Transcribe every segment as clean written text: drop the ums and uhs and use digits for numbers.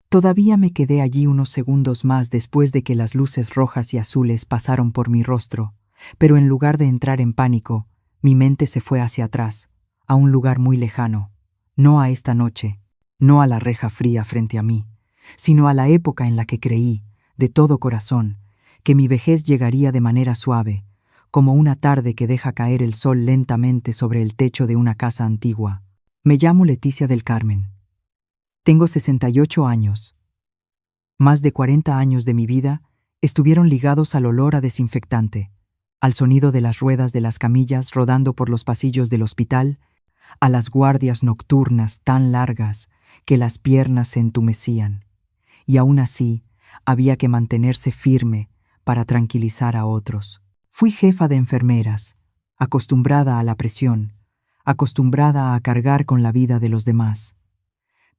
Todavía me quedé allí unos segundos más después de que las luces rojas y azules pasaron por mi rostro, pero en lugar de entrar en pánico, mi mente se fue hacia atrás, a un lugar muy lejano, no a esta noche, no a la reja fría frente a mí, sino a la época en la que creí, de todo corazón, que mi vejez llegaría de manera suave, como una tarde que deja caer el sol lentamente sobre el techo de una casa antigua. Me llamo Leticia del Carmen. Tengo 68 años. Más de 40 años de mi vida estuvieron ligados al olor a desinfectante, al sonido de las ruedas de las camillas rodando por los pasillos del hospital, a las guardias nocturnas tan largas que las piernas se entumecían. Y aún así, había que mantenerse firme para tranquilizar a otros. Fui jefa de enfermeras, acostumbrada a la presión, acostumbrada a cargar con la vida de los demás.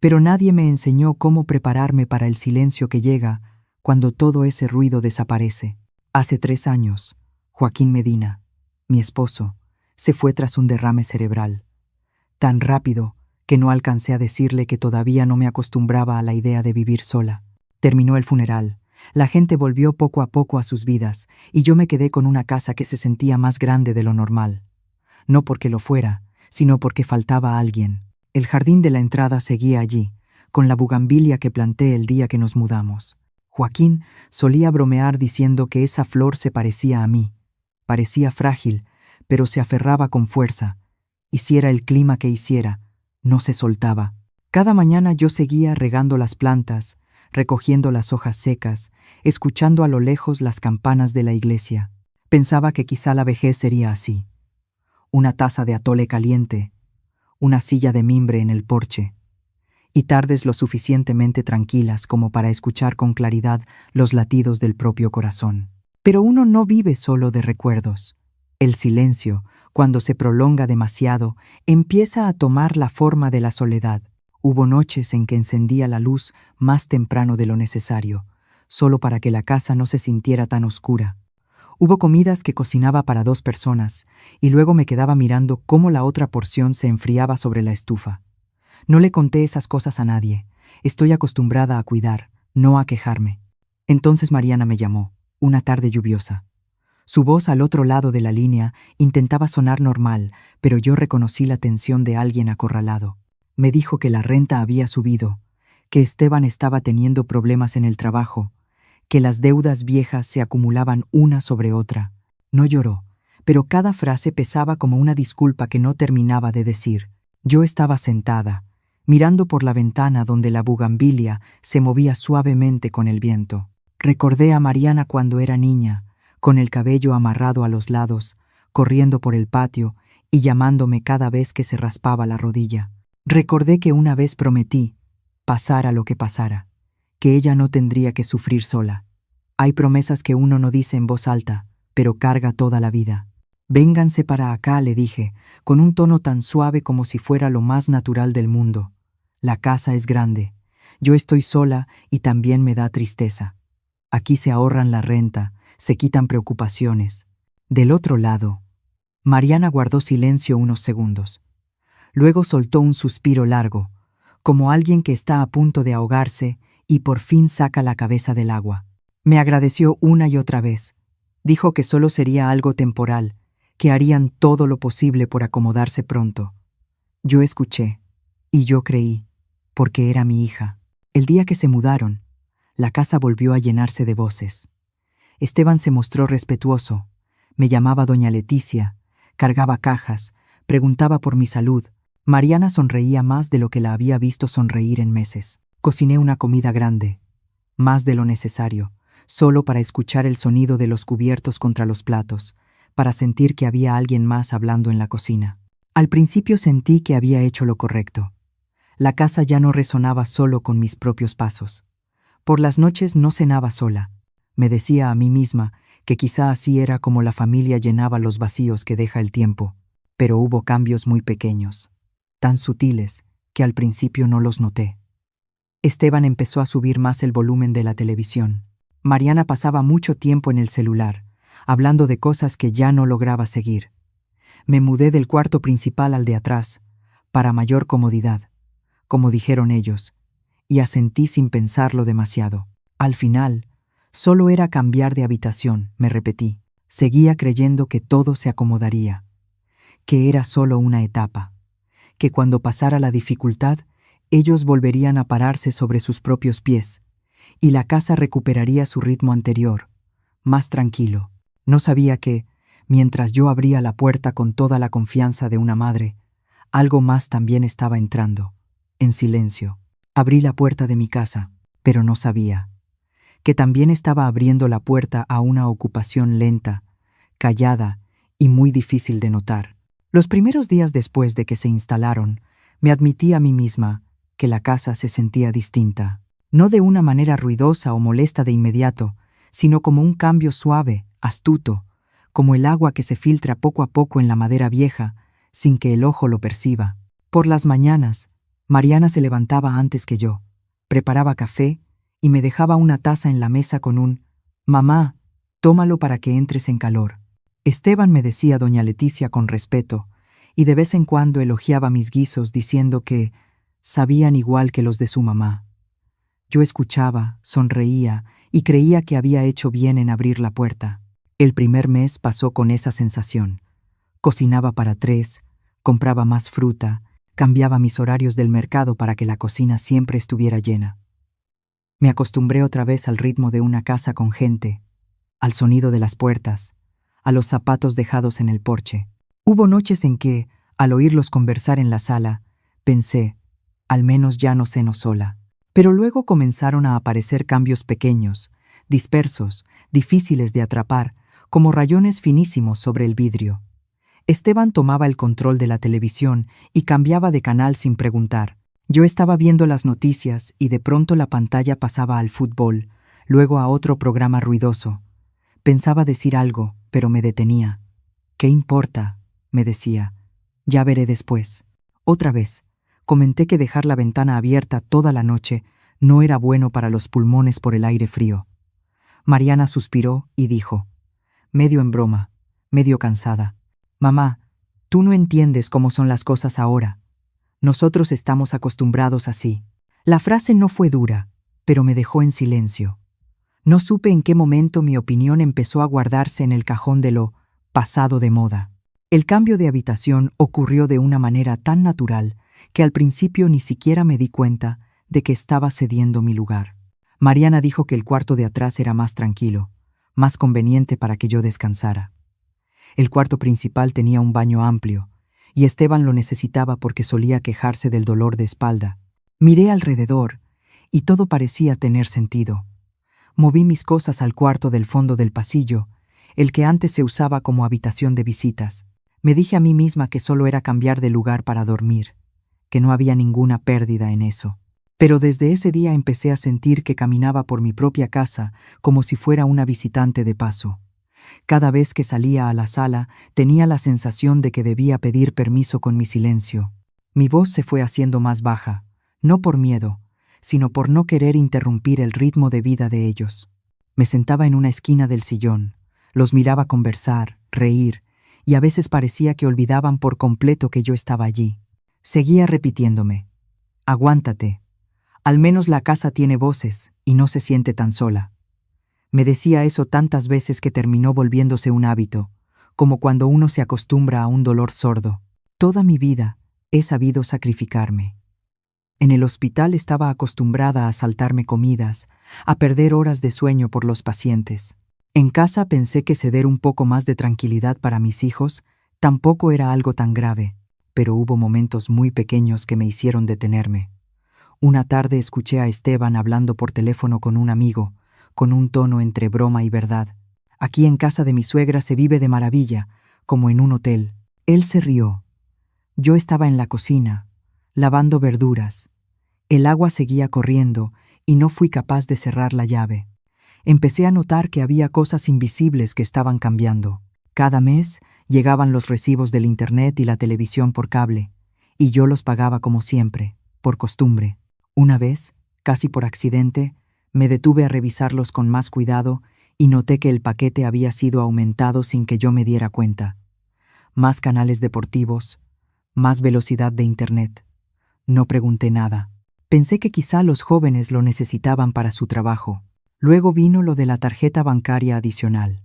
Pero nadie me enseñó cómo prepararme para el silencio que llega cuando todo ese ruido desaparece. Hace 3 años, Joaquín Medina, mi esposo, se fue tras un derrame cerebral. Tan rápido que no alcancé a decirle que todavía no me acostumbraba a la idea de vivir sola. Terminó el funeral, la gente volvió poco a poco a sus vidas y yo me quedé con una casa que se sentía más grande de lo normal. No porque lo fuera, sino porque faltaba alguien. El jardín de la entrada seguía allí, con la bugambilia que planté el día que nos mudamos. Joaquín solía bromear diciendo que esa flor se parecía a mí. Parecía frágil, pero se aferraba con fuerza. Hiciera el clima que hiciera, no se soltaba. Cada mañana yo seguía regando las plantas, recogiendo las hojas secas, escuchando a lo lejos las campanas de la iglesia. Pensaba que quizá la vejez sería así. Una taza de atole caliente, una silla de mimbre en el porche, y tardes lo suficientemente tranquilas como para escuchar con claridad los latidos del propio corazón. Pero uno no vive solo de recuerdos. El silencio, cuando se prolonga demasiado, empieza a tomar la forma de la soledad. Hubo noches en que encendía la luz más temprano de lo necesario, solo para que la casa no se sintiera tan oscura. Hubo comidas que cocinaba para 2 personas, y luego me quedaba mirando cómo la otra porción se enfriaba sobre la estufa. No le conté esas cosas a nadie. Estoy acostumbrada a cuidar, no a quejarme. Entonces Mariana me llamó, una tarde lluviosa. Su voz al otro lado de la línea intentaba sonar normal, pero yo reconocí la tensión de alguien acorralado. Me dijo que la renta había subido, que Esteban estaba teniendo problemas en el trabajo, que las deudas viejas se acumulaban una sobre otra. No lloró, pero cada frase pesaba como una disculpa que no terminaba de decir. Yo estaba sentada, mirando por la ventana donde la bugambilia se movía suavemente con el viento. Recordé a Mariana cuando era niña, con el cabello amarrado a los lados, corriendo por el patio y llamándome cada vez que se raspaba la rodilla. Recordé que una vez prometí, pasara lo que pasara, que ella no tendría que sufrir sola. Hay promesas que uno no dice en voz alta, pero carga toda la vida. Vénganse para acá, le dije, con un tono tan suave como si fuera lo más natural del mundo. La casa es grande. Yo estoy sola y también me da tristeza. Aquí se ahorran la renta, se quitan preocupaciones. Del otro lado, Mariana guardó silencio unos segundos. Luego soltó un suspiro largo, como alguien que está a punto de ahogarse y por fin saca la cabeza del agua. Me agradeció una y otra vez. Dijo que solo sería algo temporal, que harían todo lo posible por acomodarse pronto. Yo escuché, y yo creí, porque era mi hija. El día que se mudaron, la casa volvió a llenarse de voces. Esteban se mostró respetuoso, me llamaba doña Leticia, cargaba cajas, preguntaba por mi salud. Mariana sonreía más de lo que la había visto sonreír en meses. Cociné una comida grande, más de lo necesario, solo para escuchar el sonido de los cubiertos contra los platos, para sentir que había alguien más hablando en la cocina. Al principio sentí que había hecho lo correcto. La casa ya no resonaba solo con mis propios pasos. Por las noches no cenaba sola. Me decía a mí misma que quizá así era como la familia llenaba los vacíos que deja el tiempo, pero hubo cambios muy pequeños, tan sutiles que al principio no los noté. Esteban empezó a subir más el volumen de la televisión. Mariana pasaba mucho tiempo en el celular, hablando de cosas que ya no lograba seguir. Me mudé del cuarto principal al de atrás, para mayor comodidad, como dijeron ellos, y asentí sin pensarlo demasiado. Al final, solo era cambiar de habitación, me repetí. Seguía creyendo que todo se acomodaría, que era solo una etapa, que cuando pasara la dificultad, ellos volverían a pararse sobre sus propios pies, y la casa recuperaría su ritmo anterior, más tranquilo. No sabía que, mientras yo abría la puerta con toda la confianza de una madre, algo más también estaba entrando, en silencio. Abrí la puerta de mi casa, pero no sabía que también estaba abriendo la puerta a una ocupación lenta, callada y muy difícil de notar. Los primeros días después de que se instalaron, me admití a mí misma que la casa se sentía distinta, no de una manera ruidosa o molesta de inmediato, sino como un cambio suave, astuto, como el agua que se filtra poco a poco en la madera vieja, sin que el ojo lo perciba. Por las mañanas, Mariana se levantaba antes que yo, preparaba café y me dejaba una taza en la mesa con un «Mamá, tómalo para que entres en calor». Esteban, me decía doña Leticia con respeto, y de vez en cuando elogiaba mis guisos diciendo que sabían igual que los de su mamá. Yo escuchaba, sonreía y creía que había hecho bien en abrir la puerta. El primer mes pasó con esa sensación. Cocinaba para 3, compraba más fruta, cambiaba mis horarios del mercado para que la cocina siempre estuviera llena. Me acostumbré otra vez al ritmo de una casa con gente, al sonido de las puertas, a los zapatos dejados en el porche. Hubo noches en que, al oírlos conversar en la sala, pensé, al menos ya no ceno sola. Pero luego comenzaron a aparecer cambios pequeños, dispersos, difíciles de atrapar, como rayones finísimos sobre el vidrio. Esteban tomaba el control de la televisión y cambiaba de canal sin preguntar. Yo estaba viendo las noticias y de pronto la pantalla pasaba al fútbol, luego a otro programa ruidoso. Pensaba decir algo, pero me detenía. «¿Qué importa?», me decía. «Ya veré después». Otra vez, comenté que dejar la ventana abierta toda la noche no era bueno para los pulmones por el aire frío. Mariana suspiró y dijo, medio en broma, medio cansada: «Mamá, tú no entiendes cómo son las cosas ahora. Nosotros estamos acostumbrados así». La frase no fue dura, pero me dejó en silencio. No supe en qué momento mi opinión empezó a guardarse en el cajón de lo pasado de moda. El cambio de habitación ocurrió de una manera tan natural que al principio ni siquiera me di cuenta de que estaba cediendo mi lugar. Mariana dijo que el cuarto de atrás era más tranquilo, más conveniente para que yo descansara. El cuarto principal tenía un baño amplio, y Esteban lo necesitaba porque solía quejarse del dolor de espalda. Miré alrededor, y todo parecía tener sentido. Moví mis cosas al cuarto del fondo del pasillo, el que antes se usaba como habitación de visitas. Me dije a mí misma que solo era cambiar de lugar para dormir, que no había ninguna pérdida en eso. Pero desde ese día empecé a sentir que caminaba por mi propia casa como si fuera una visitante de paso. Cada vez que salía a la sala, tenía la sensación de que debía pedir permiso con mi silencio. Mi voz se fue haciendo más baja, no por miedo, sino por no querer interrumpir el ritmo de vida de ellos. Me sentaba en una esquina del sillón, los miraba conversar, reír, y a veces parecía que olvidaban por completo que yo estaba allí. Seguía repitiéndome: «Aguántate. Al menos la casa tiene voces y no se siente tan sola». Me decía eso tantas veces que terminó volviéndose un hábito, como cuando uno se acostumbra a un dolor sordo. Toda mi vida he sabido sacrificarme. En el hospital estaba acostumbrada a saltarme comidas, a perder horas de sueño por los pacientes. En casa pensé que ceder un poco más de tranquilidad para mis hijos tampoco era algo tan grave, pero hubo momentos muy pequeños que me hicieron detenerme. Una tarde escuché a Esteban hablando por teléfono con un amigo, con un tono entre broma y verdad. «Aquí en casa de mi suegra se vive de maravilla, como en un hotel». Él se rió. Yo estaba en la cocina, lavando verduras. El agua seguía corriendo y no fui capaz de cerrar la llave. Empecé a notar que había cosas invisibles que estaban cambiando. Cada mes llegaban los recibos del internet y la televisión por cable, y yo los pagaba como siempre, por costumbre. Una vez, casi por accidente, me detuve a revisarlos con más cuidado y noté que el paquete había sido aumentado sin que yo me diera cuenta. Más canales deportivos, más velocidad de internet. No pregunté nada. Pensé que quizá los jóvenes lo necesitaban para su trabajo. Luego vino lo de la tarjeta bancaria adicional.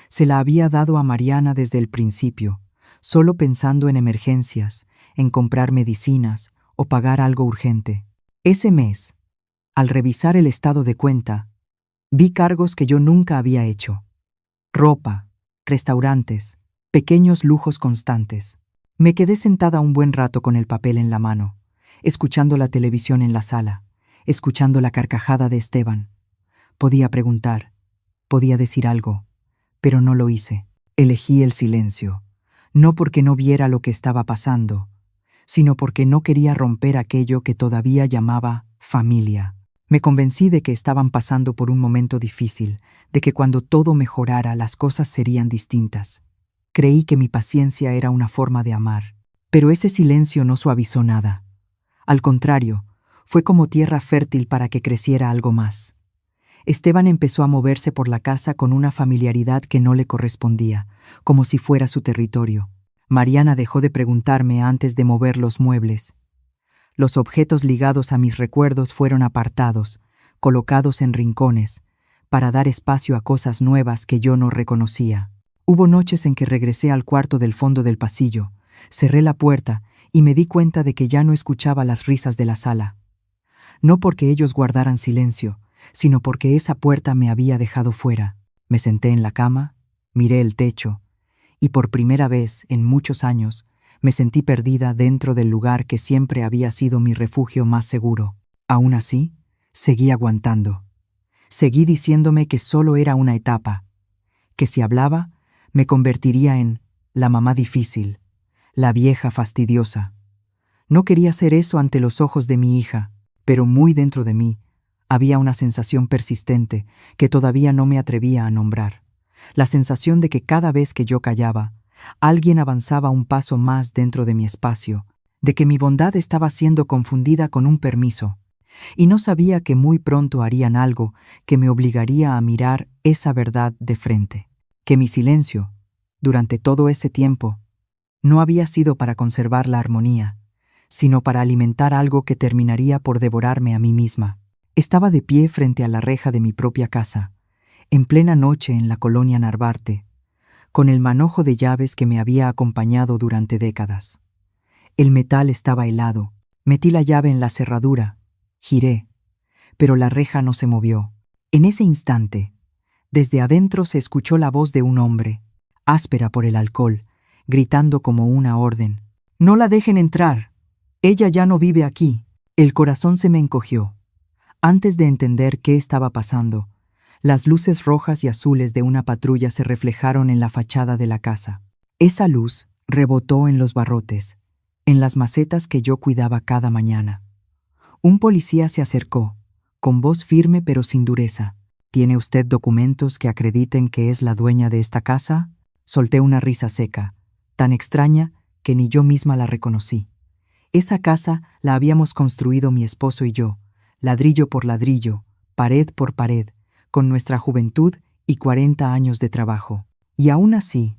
Se la había dado a Mariana desde el principio, solo pensando en emergencias, en comprar medicinas o pagar algo urgente. Ese mes, al revisar el estado de cuenta, vi cargos que yo nunca había hecho. Ropa, restaurantes, pequeños lujos constantes. Me quedé sentada un buen rato con el papel en la mano, escuchando la televisión en la sala, escuchando la carcajada de Esteban. Podía preguntar, podía decir algo, pero no lo hice. Elegí el silencio, no porque no viera lo que estaba pasando, sino porque no quería romper aquello que todavía llamaba familia. Me convencí de que estaban pasando por un momento difícil, de que cuando todo mejorara las cosas serían distintas. Creí que mi paciencia era una forma de amar, pero ese silencio no suavizó nada. Al contrario, fue como tierra fértil para que creciera algo más. Esteban empezó a moverse por la casa con una familiaridad que no le correspondía, como si fuera su territorio. Mariana dejó de preguntarme antes de mover los muebles. Los objetos ligados a mis recuerdos fueron apartados, colocados en rincones, para dar espacio a cosas nuevas que yo no reconocía. Hubo noches en que regresé al cuarto del fondo del pasillo, cerré la puerta y me di cuenta de que ya no escuchaba las risas de la sala. No porque ellos guardaran silencio, sino porque esa puerta me había dejado fuera. Me senté en la cama, miré el techo, y por primera vez en muchos años me sentí perdida dentro del lugar que siempre había sido mi refugio más seguro. Aún así, seguí aguantando. Seguí diciéndome que solo era una etapa, que si hablaba, me convertiría en la mamá difícil, la vieja fastidiosa. No quería hacer eso ante los ojos de mi hija, pero muy dentro de mí había una sensación persistente que todavía no me atrevía a nombrar. La sensación de que cada vez que yo callaba, alguien avanzaba un paso más dentro de mi espacio, de que mi bondad estaba siendo confundida con un permiso, y no sabía que muy pronto harían algo que me obligaría a mirar esa verdad de frente, que mi silencio, durante todo ese tiempo, no había sido para conservar la armonía, sino para alimentar algo que terminaría por devorarme a mí misma. Estaba de pie frente a la reja de mi propia casa, en plena noche en la colonia Narvarte, con el manojo de llaves que me había acompañado durante décadas. El metal estaba helado, metí la llave en la cerradura, giré, pero la reja no se movió. En ese instante, desde adentro se escuchó la voz de un hombre, áspera por el alcohol, gritando como una orden. «¡No la dejen entrar! Ella ya no vive aquí». El corazón se me encogió. Antes de entender qué estaba pasando, las luces rojas y azules de una patrulla se reflejaron en la fachada de la casa. Esa luz rebotó en los barrotes, en las macetas que yo cuidaba cada mañana. Un policía se acercó, con voz firme pero sin dureza. «¿Tiene usted documentos que acrediten que es la dueña de esta casa?» Solté una risa seca, tan extraña que ni yo misma la reconocí. Esa casa la habíamos construido mi esposo y yo, ladrillo por ladrillo, pared por pared, con nuestra juventud y 40 años de trabajo. Y aún así,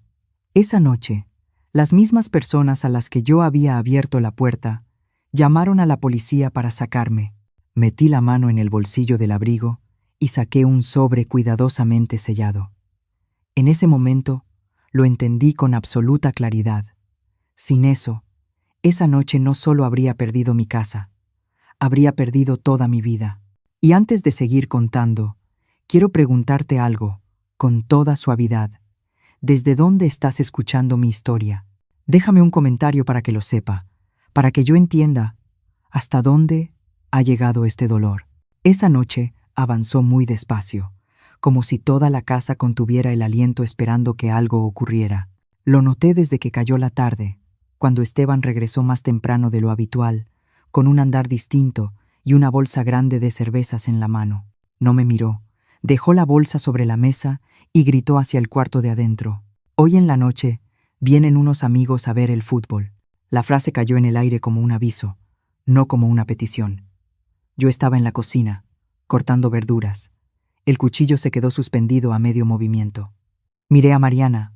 esa noche, las mismas personas a las que yo había abierto la puerta llamaron a la policía para sacarme. Metí la mano en el bolsillo del abrigo y saqué un sobre cuidadosamente sellado. En ese momento, lo entendí con absoluta claridad. Sin eso, esa noche no solo habría perdido mi casa, habría perdido toda mi vida. Y antes de seguir contando, quiero preguntarte algo, con toda suavidad. ¿Desde dónde estás escuchando mi historia? Déjame un comentario para que lo sepa, para que yo entienda hasta dónde ha llegado este dolor. Esa noche avanzó muy despacio, como si toda la casa contuviera el aliento esperando que algo ocurriera. Lo noté desde que cayó la tarde, cuando Esteban regresó más temprano de lo habitual, con un andar distinto y una bolsa grande de cervezas en la mano. No me miró, dejó la bolsa sobre la mesa y gritó hacia el cuarto de adentro. «Hoy en la noche vienen unos amigos a ver el fútbol». La frase cayó en el aire como un aviso, no como una petición. Yo estaba en la cocina, cortando verduras. El cuchillo se quedó suspendido a medio movimiento. Miré a Mariana.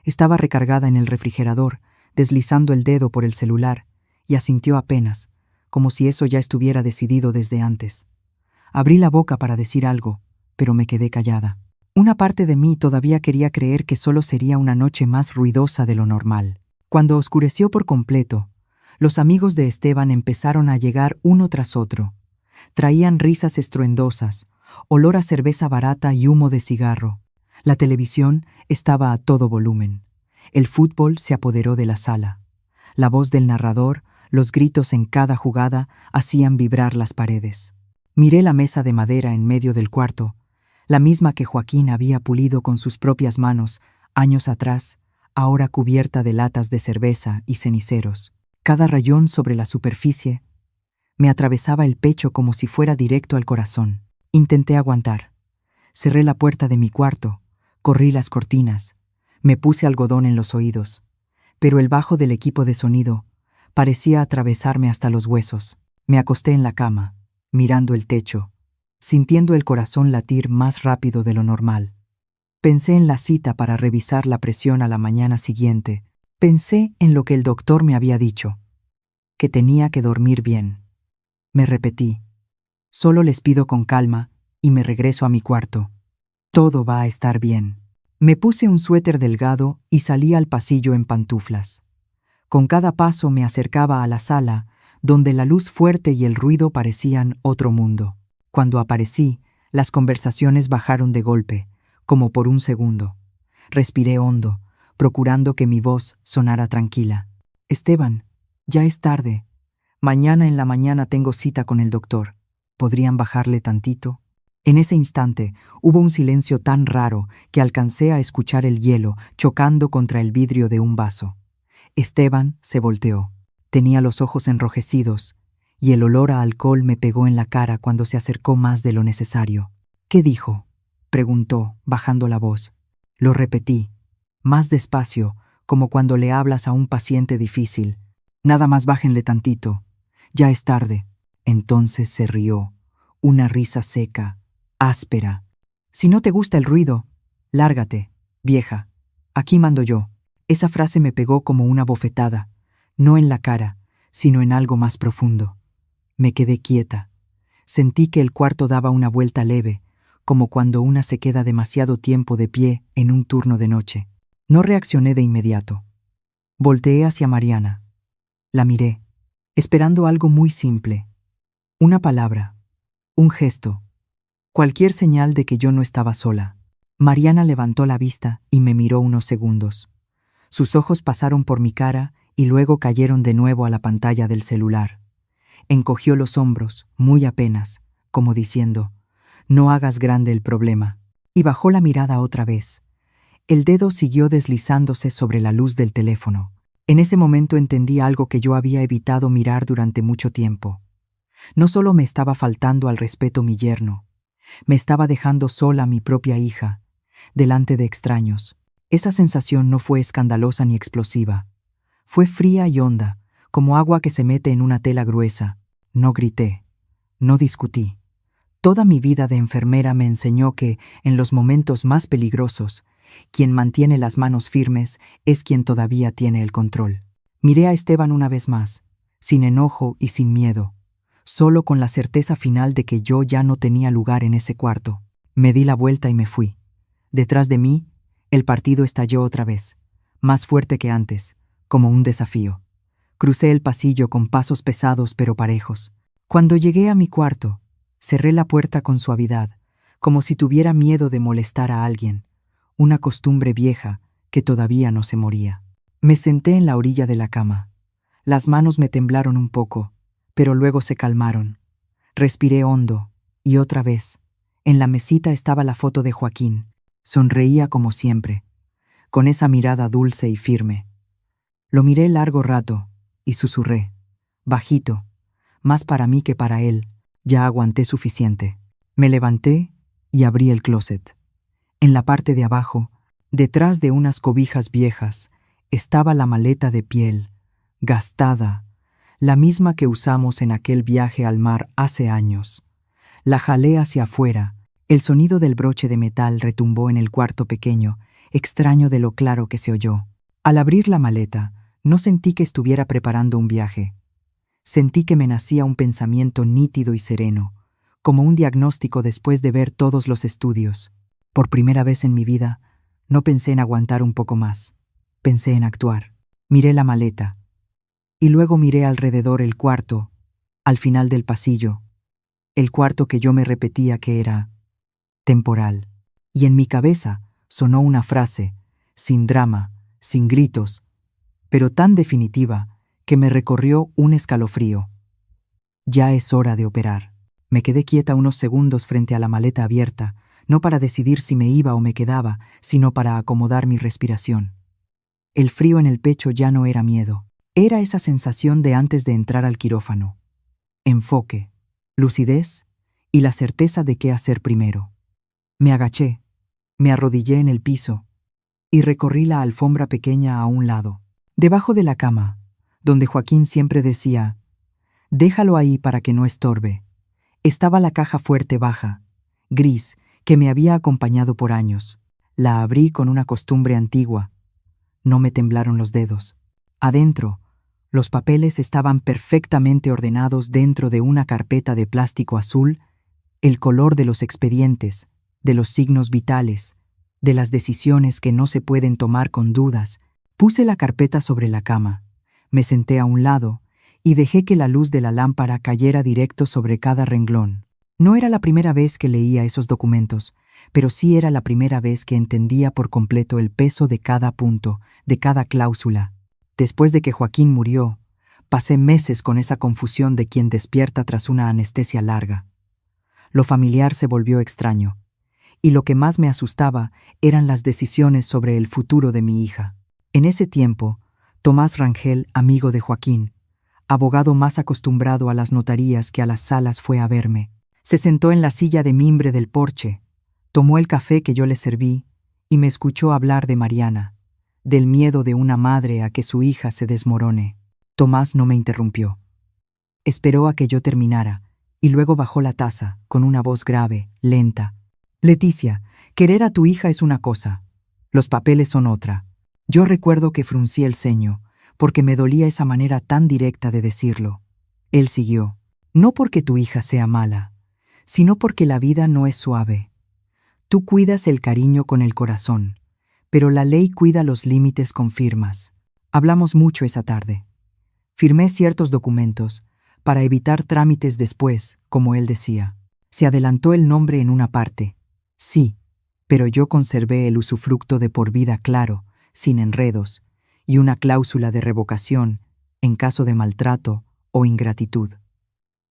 Estaba recargada en el refrigerador, deslizando el dedo por el celular, y asintió apenas, como si eso ya estuviera decidido desde antes. Abrí la boca para decir algo, pero me quedé callada. Una parte de mí todavía quería creer que solo sería una noche más ruidosa de lo normal. Cuando oscureció por completo, los amigos de Esteban empezaron a llegar uno tras otro. Traían risas estruendosas, olor a cerveza barata y humo de cigarro. La televisión estaba a todo volumen. El fútbol se apoderó de la sala. La voz del narrador, los gritos en cada jugada hacían vibrar las paredes. Miré la mesa de madera en medio del cuarto, la misma que Joaquín había pulido con sus propias manos años atrás, ahora cubierta de latas de cerveza y ceniceros. Cada rayón sobre la superficie me atravesaba el pecho como si fuera directo al corazón. Intenté aguantar. Cerré la puerta de mi cuarto, corrí las cortinas, me puse algodón en los oídos, pero el bajo del equipo de sonido parecía atravesarme hasta los huesos. Me acosté en la cama, mirando el techo, sintiendo el corazón latir más rápido de lo normal. Pensé en la cita para revisar la presión a la mañana siguiente. Pensé en lo que el doctor me había dicho, que tenía que dormir bien. Me repetí, solo les pido con calma y me regreso a mi cuarto. Todo va a estar bien. Me puse un suéter delgado y salí al pasillo en pantuflas. Con cada paso me acercaba a la sala, donde la luz fuerte y el ruido parecían otro mundo. Cuando aparecí, las conversaciones bajaron de golpe, como por un segundo. Respiré hondo, procurando que mi voz sonara tranquila. Esteban, ya es tarde. Mañana en la mañana tengo cita con el doctor. ¿Podrían bajarle tantito? En ese instante hubo un silencio tan raro que alcancé a escuchar el hielo chocando contra el vidrio de un vaso. Esteban se volteó. Tenía los ojos enrojecidos y el olor a alcohol me pegó en la cara cuando se acercó más de lo necesario. ¿Qué dijo?, preguntó, bajando la voz. Lo repetí, más despacio, como cuando le hablas a un paciente difícil. Nada más bájenle tantito. Ya es tarde. Entonces se rió, una risa seca, áspera. Si no te gusta el ruido, lárgate, vieja. Aquí mando yo. Esa frase me pegó como una bofetada, no en la cara, sino en algo más profundo. Me quedé quieta. Sentí que el cuarto daba una vuelta leve, como cuando una se queda demasiado tiempo de pie en un turno de noche. No reaccioné de inmediato. Volteé hacia Mariana. La miré, esperando algo muy simple. Una palabra, un gesto, cualquier señal de que yo no estaba sola. Mariana levantó la vista y me miró unos segundos. Sus ojos pasaron por mi cara y luego cayeron de nuevo a la pantalla del celular. Encogió los hombros, muy apenas, como diciendo, «No hagas grande el problema», y bajó la mirada otra vez. El dedo siguió deslizándose sobre la luz del teléfono. En ese momento entendí algo que yo había evitado mirar durante mucho tiempo. No solo me estaba faltando al respeto mi yerno, me estaba dejando sola a mi propia hija, delante de extraños. Esa sensación no fue escandalosa ni explosiva. Fue fría y honda, como agua que se mete en una tela gruesa. No grité, no discutí. Toda mi vida de enfermera me enseñó que, en los momentos más peligrosos, quien mantiene las manos firmes es quien todavía tiene el control. Miré a Esteban una vez más, sin enojo y sin miedo, solo con la certeza final de que yo ya no tenía lugar en ese cuarto. Me di la vuelta y me fui. Detrás de mí, el partido estalló otra vez, más fuerte que antes, como un desafío. Crucé el pasillo con pasos pesados pero parejos. Cuando llegué a mi cuarto, cerré la puerta con suavidad, como si tuviera miedo de molestar a alguien, una costumbre vieja que todavía no se moría. Me senté en la orilla de la cama. Las manos me temblaron un poco, pero luego se calmaron. Respiré hondo, y otra vez, en la mesita estaba la foto de Joaquín. Sonreía como siempre, con esa mirada dulce y firme. Lo miré largo rato y susurré, bajito, más para mí que para él, ya aguanté suficiente. Me levanté y abrí el closet. En la parte de abajo, detrás de unas cobijas viejas, estaba la maleta de piel, gastada, la misma que usamos en aquel viaje al mar hace años. La jalé hacia afuera. El sonido del broche de metal retumbó en el cuarto pequeño, extraño de lo claro que se oyó. Al abrir la maleta, no sentí que estuviera preparando un viaje. Sentí que me nacía un pensamiento nítido y sereno, como un diagnóstico después de ver todos los estudios. Por primera vez en mi vida, no pensé en aguantar un poco más. Pensé en actuar. Miré la maleta. Y luego miré alrededor el cuarto, al final del pasillo. El cuarto que yo me repetía que era temporal. Y en mi cabeza sonó una frase, sin drama, sin gritos, pero tan definitiva que me recorrió un escalofrío. Ya es hora de operar. Me quedé quieta unos segundos frente a la maleta abierta, no para decidir si me iba o me quedaba, sino para acomodar mi respiración. El frío en el pecho ya no era miedo. Era esa sensación de antes de entrar al quirófano. Enfoque, lucidez y la certeza de qué hacer primero. Me agaché, me arrodillé en el piso y recorrí la alfombra pequeña a un lado. Debajo de la cama, donde Joaquín siempre decía, «Déjalo ahí para que no estorbe», estaba la caja fuerte baja, gris, que me había acompañado por años. La abrí con una costumbre antigua. No me temblaron los dedos. Adentro, los papeles estaban perfectamente ordenados dentro de una carpeta de plástico azul, el color de los expedientes, de los signos vitales, de las decisiones que no se pueden tomar con dudas. Puse la carpeta sobre la cama, me senté a un lado y dejé que la luz de la lámpara cayera directo sobre cada renglón. No era la primera vez que leía esos documentos, pero sí era la primera vez que entendía por completo el peso de cada punto, de cada cláusula. Después de que Joaquín murió, pasé meses con esa confusión de quien despierta tras una anestesia larga. Lo familiar se volvió extraño, y lo que más me asustaba eran las decisiones sobre el futuro de mi hija. En ese tiempo, Tomás Rangel, amigo de Joaquín, abogado más acostumbrado a las notarías que a las salas, fue a verme. Se sentó en la silla de mimbre del porche, tomó el café que yo le serví y me escuchó hablar de Mariana, del miedo de una madre a que su hija se desmorone. Tomás no me interrumpió. Esperó a que yo terminara y luego bajó la taza con una voz grave, lenta. «Leticia, querer a tu hija es una cosa, los papeles son otra». Yo recuerdo que fruncí el ceño, porque me dolía esa manera tan directa de decirlo. Él siguió. «No porque tu hija sea mala, sino porque la vida no es suave. Tú cuidas el cariño con el corazón, pero la ley cuida los límites con firmas». Hablamos mucho esa tarde. Firmé ciertos documentos para evitar trámites después, como él decía. Se adelantó el nombre en una parte. Sí, pero yo conservé el usufructo de por vida claro, sin enredos, y una cláusula de revocación en caso de maltrato o ingratitud.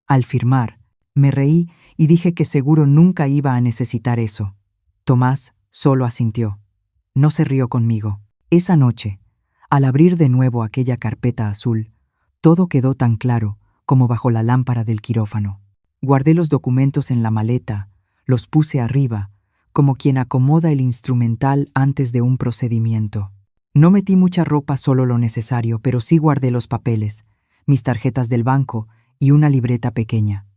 Al firmar, me reí y dije que seguro nunca iba a necesitar eso. Tomás solo asintió. No se rió conmigo. Esa noche, al abrir de nuevo aquella carpeta azul, todo quedó tan claro como bajo la lámpara del quirófano. Guardé los documentos en la maleta, los puse arriba, como quien acomoda el instrumental antes de un procedimiento. No metí mucha ropa, solo lo necesario, pero sí guardé los papeles, mis tarjetas del banco y una libreta pequeña.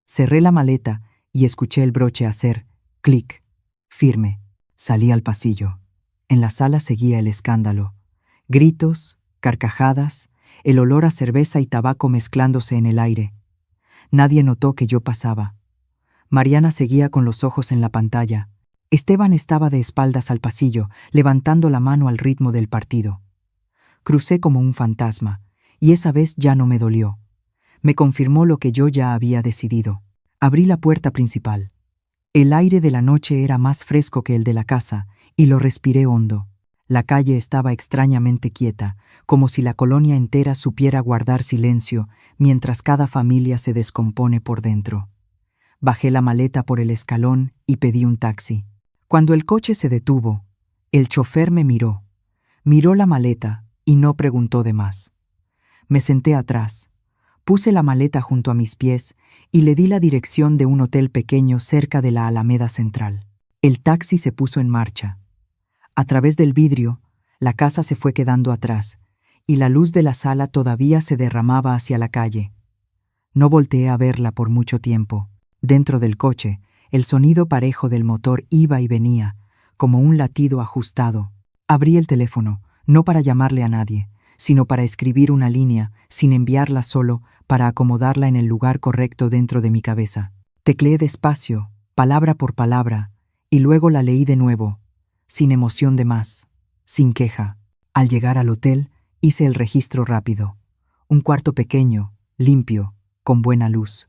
Cerré la maleta y escuché el broche hacer clic, firme. Salí al pasillo. En la sala seguía el escándalo. Gritos, carcajadas, el olor a cerveza y tabaco mezclándose en el aire. Nadie notó que yo pasaba. Mariana seguía con los ojos en la pantalla. Esteban estaba de espaldas al pasillo, levantando la mano al ritmo del partido. Crucé como un fantasma, y esa vez ya no me dolió. Me confirmó lo que yo ya había decidido. Abrí la puerta principal. El aire de la noche era más fresco que el de la casa, y lo respiré hondo. La calle estaba extrañamente quieta, como si la colonia entera supiera guardar silencio mientras cada familia se descompone por dentro. Bajé la maleta por el escalón y pedí un taxi. Cuando el coche se detuvo, el chofer me miró la maleta y no preguntó de más. Me senté atrás, puse la maleta junto a mis pies y le di la dirección de un hotel pequeño cerca de la Alameda Central. El taxi se puso en marcha. A través del vidrio, la casa se fue quedando atrás y la luz de la sala todavía se derramaba hacia la calle. No volteé a verla por mucho tiempo. Dentro del coche, el sonido parejo del motor iba y venía, como un latido ajustado. Abrí el teléfono, no para llamarle a nadie, sino para escribir una línea, sin enviarla, solo para acomodarla en el lugar correcto dentro de mi cabeza. Tecleé despacio, palabra por palabra, y luego la leí de nuevo, sin emoción de más, sin queja. Al llegar al hotel, hice el registro rápido. Un cuarto pequeño, limpio, con buena luz.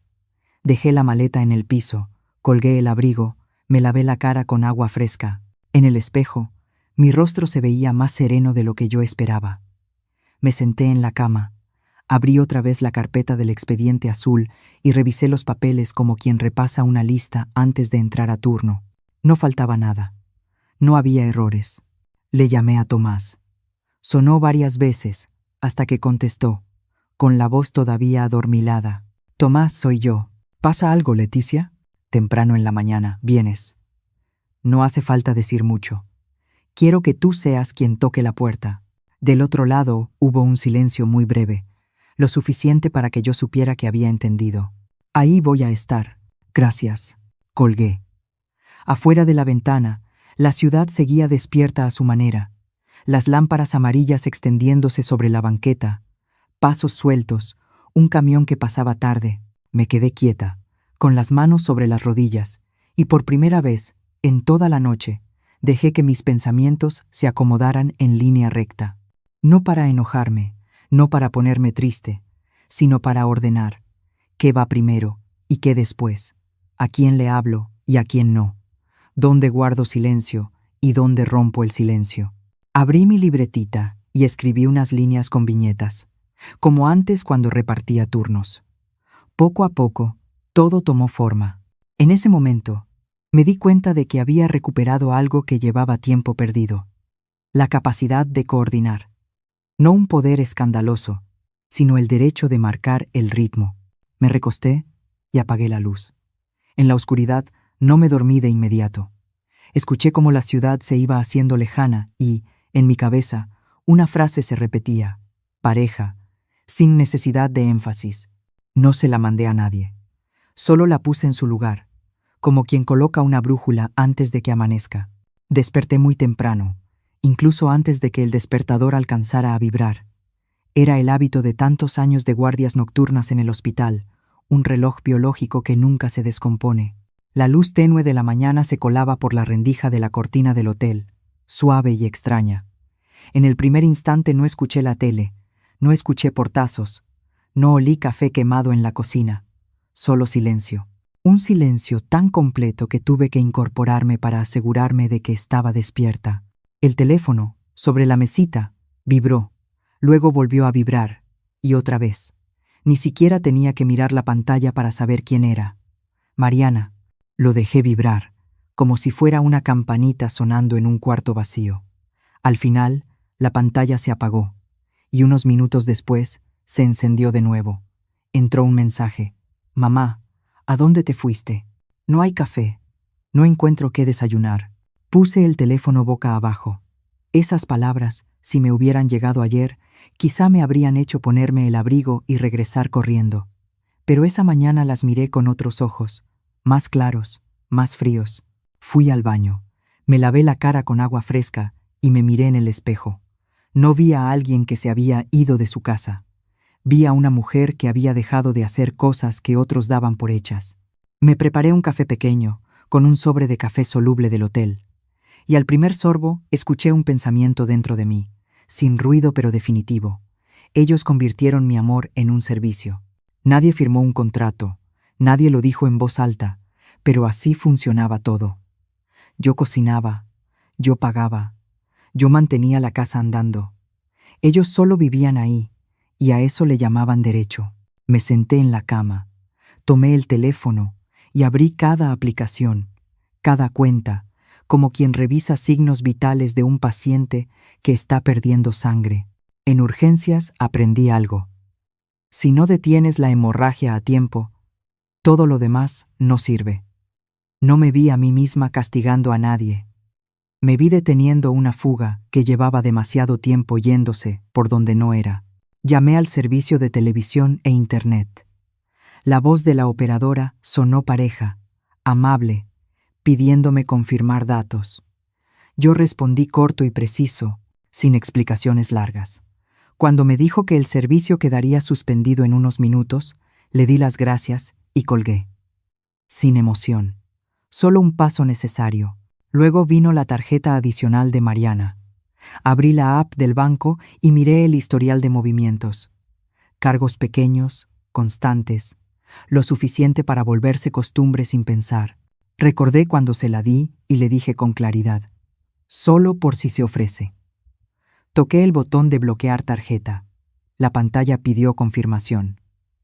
Dejé la maleta en el piso, colgué el abrigo, me lavé la cara con agua fresca. En el espejo, mi rostro se veía más sereno de lo que yo esperaba. Me senté en la cama, abrí otra vez la carpeta del expediente azul y revisé los papeles como quien repasa una lista antes de entrar a turno. No faltaba nada. No había errores. Le llamé a Tomás. Sonó varias veces, hasta que contestó, con la voz todavía adormilada. Tomás, soy yo. ¿Pasa algo, Leticia? Temprano en la mañana, vienes. No hace falta decir mucho. Quiero que tú seas quien toque la puerta. Del otro lado hubo un silencio muy breve, lo suficiente para que yo supiera que había entendido. Ahí voy a estar. Gracias. Colgué. Afuera de la ventana, la ciudad seguía despierta a su manera, las lámparas amarillas extendiéndose sobre la banqueta, pasos sueltos, un camión que pasaba tarde. Me quedé quieta, con las manos sobre las rodillas, y por primera vez, en toda la noche, dejé que mis pensamientos se acomodaran en línea recta. No para enojarme, no para ponerme triste, sino para ordenar qué va primero y qué después, a quién le hablo y a quién no, dónde guardo silencio y dónde rompo el silencio. Abrí mi libretita y escribí unas líneas con viñetas, como antes cuando repartía turnos. Poco a poco, todo tomó forma. En ese momento, me di cuenta de que había recuperado algo que llevaba tiempo perdido: la capacidad de coordinar. No un poder escandaloso, sino el derecho de marcar el ritmo. Me recosté y apagué la luz. En la oscuridad no me dormí de inmediato. Escuché cómo la ciudad se iba haciendo lejana y, en mi cabeza, una frase se repetía: pareja, sin necesidad de énfasis. No se la mandé a nadie. Solo la puse en su lugar, como quien coloca una brújula antes de que amanezca. Desperté muy temprano, incluso antes de que el despertador alcanzara a vibrar. Era el hábito de tantos años de guardias nocturnas en el hospital, un reloj biológico que nunca se descompone. La luz tenue de la mañana se colaba por la rendija de la cortina del hotel, suave y extraña. En el primer instante no escuché la tele, no escuché portazos, no olí café quemado en la cocina, solo silencio. Un silencio tan completo que tuve que incorporarme para asegurarme de que estaba despierta. El teléfono, sobre la mesita, vibró, luego volvió a vibrar, y otra vez. Ni siquiera tenía que mirar la pantalla para saber quién era. Mariana. Lo dejé vibrar, como si fuera una campanita sonando en un cuarto vacío. Al final, la pantalla se apagó, y unos minutos después se encendió de nuevo. Entró un mensaje: Mamá, ¿a dónde te fuiste? No hay café. No encuentro qué desayunar. Puse el teléfono boca abajo. Esas palabras, si me hubieran llegado ayer, quizá me habrían hecho ponerme el abrigo y regresar corriendo. Pero esa mañana las miré con otros ojos, más claros, más fríos. Fui al baño, me lavé la cara con agua fresca y me miré en el espejo. No vi a alguien que se había ido de su casa. Vi a una mujer que había dejado de hacer cosas que otros daban por hechas. Me preparé un café pequeño, con un sobre de café soluble del hotel, y al primer sorbo escuché un pensamiento dentro de mí, sin ruido pero definitivo. Ellos convirtieron mi amor en un servicio. Nadie firmó un contrato, nadie lo dijo en voz alta, pero así funcionaba todo. Yo cocinaba, yo pagaba, yo mantenía la casa andando. Ellos solo vivían ahí, y a eso le llamaban derecho. Me senté en la cama, tomé el teléfono y abrí cada aplicación, cada cuenta, como quien revisa signos vitales de un paciente que está perdiendo sangre. En urgencias aprendí algo. Si no detienes la hemorragia a tiempo, todo lo demás no sirve. No me vi a mí misma castigando a nadie. Me vi deteniendo una fuga que llevaba demasiado tiempo yéndose por donde no era. Llamé al servicio de televisión e internet. La voz de la operadora sonó pareja, amable, pidiéndome confirmar datos. Yo respondí corto y preciso, sin explicaciones largas. Cuando me dijo que el servicio quedaría suspendido en unos minutos, le di las gracias y colgué. Sin emoción. Solo un paso necesario. Luego vino la tarjeta adicional de Mariana. Abrí la app del banco y miré el historial de movimientos. Cargos pequeños, constantes, lo suficiente para volverse costumbre sin pensar. Recordé cuando se la di y le dije con claridad: solo por si se ofrece. Toqué el botón de bloquear tarjeta. La pantalla pidió confirmación.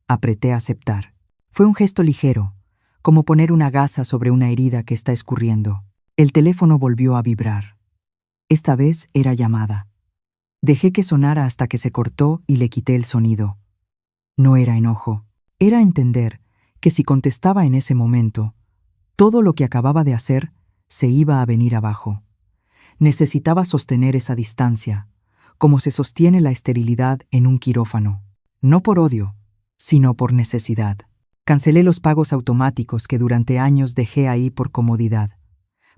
Apreté aceptar. Fue un gesto ligero, como poner una gasa sobre una herida que está escurriendo. El teléfono volvió a vibrar. Esta vez era llamada. Dejé que sonara hasta que se cortó y le quité el sonido. No era enojo, era entender que si contestaba en ese momento, todo lo que acababa de hacer se iba a venir abajo. Necesitaba sostener esa distancia, como se sostiene la esterilidad en un quirófano. No por odio, sino por necesidad. Cancelé los pagos automáticos que durante años dejé ahí por comodidad.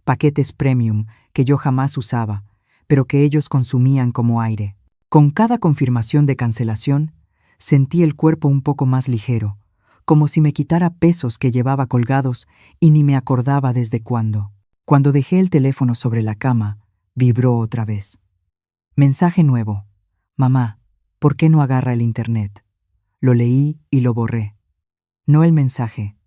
Paquetes premium que yo jamás usaba, pero que ellos consumían como aire. Con cada confirmación de cancelación, sentí el cuerpo un poco más ligero, como si me quitara pesos que llevaba colgados y ni me acordaba desde cuándo. Cuando dejé el teléfono sobre la cama, vibró otra vez. Mensaje nuevo. Mamá, ¿por qué no agarra el internet? Lo leí y lo borré. No el mensaje.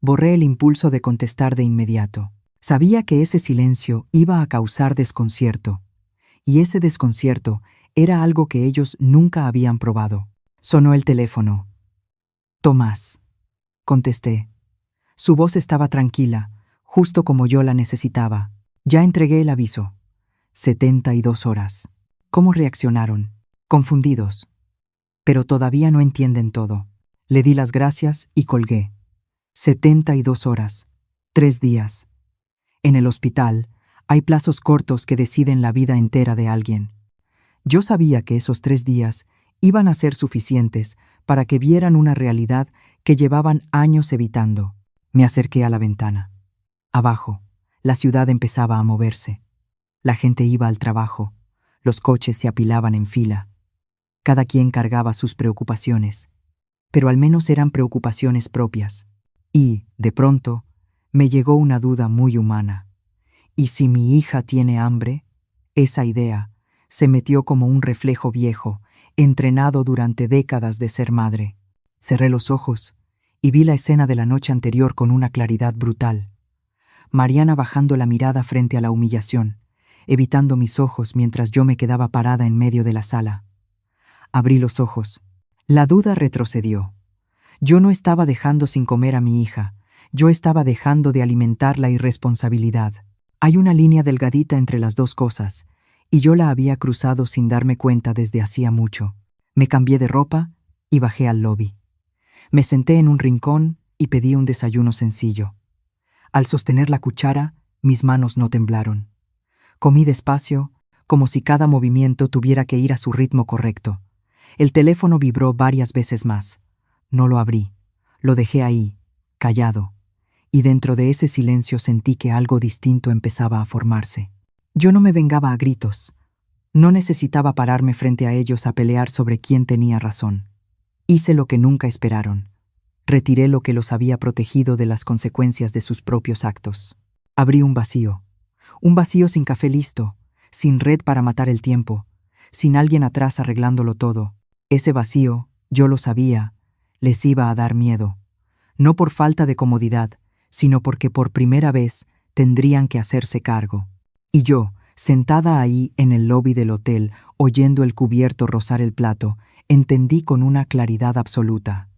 Borré el impulso de contestar de inmediato. Sabía que ese silencio iba a causar desconcierto, y ese desconcierto era algo que ellos nunca habían probado. Sonó el teléfono. Tomás. Contesté. Su voz estaba tranquila, justo como yo la necesitaba. Ya entregué el aviso. 72 horas. ¿Cómo reaccionaron? Confundidos. Pero todavía no entienden todo. Le di las gracias y colgué. 72 horas. 3 días. En el hospital, hay plazos cortos que deciden la vida entera de alguien. Yo sabía que esos 3 días iban a ser suficientes para que vieran una realidad que llevaban años evitando. Me acerqué a la ventana. Abajo, la ciudad empezaba a moverse. La gente iba al trabajo. Los coches se apilaban en fila. Cada quien cargaba sus preocupaciones, pero al menos eran preocupaciones propias. Y, de pronto, me llegó una duda muy humana. ¿Y si mi hija tiene hambre? Esa idea se metió como un reflejo viejo, entrenado durante décadas de ser madre. Cerré los ojos y vi la escena de la noche anterior con una claridad brutal. Mariana bajando la mirada frente a la humillación, evitando mis ojos mientras yo me quedaba parada en medio de la sala. Abrí los ojos. La duda retrocedió. Yo no estaba dejando sin comer a mi hija, yo estaba dejando de alimentar la irresponsabilidad. Hay una línea delgadita entre las dos cosas, y yo la había cruzado sin darme cuenta desde hacía mucho. Me cambié de ropa y bajé al lobby. Me senté en un rincón y pedí un desayuno sencillo. Al sostener la cuchara, mis manos no temblaron. Comí despacio, como si cada movimiento tuviera que ir a su ritmo correcto. El teléfono vibró varias veces más. No lo abrí. Lo dejé ahí, callado. Y dentro de ese silencio sentí que algo distinto empezaba a formarse. Yo no me vengaba a gritos. No necesitaba pararme frente a ellos a pelear sobre quién tenía razón. Hice lo que nunca esperaron. Retiré lo que los había protegido de las consecuencias de sus propios actos. Abrí un vacío sin café listo, sin red para matar el tiempo, sin alguien atrás arreglándolo todo. Ese vacío, yo lo sabía, les iba a dar miedo. No por falta de comodidad, sino porque por primera vez tendrían que hacerse cargo. Y yo, sentada ahí en el lobby del hotel, oyendo el cubierto rozar el plato, entendí con una claridad absoluta.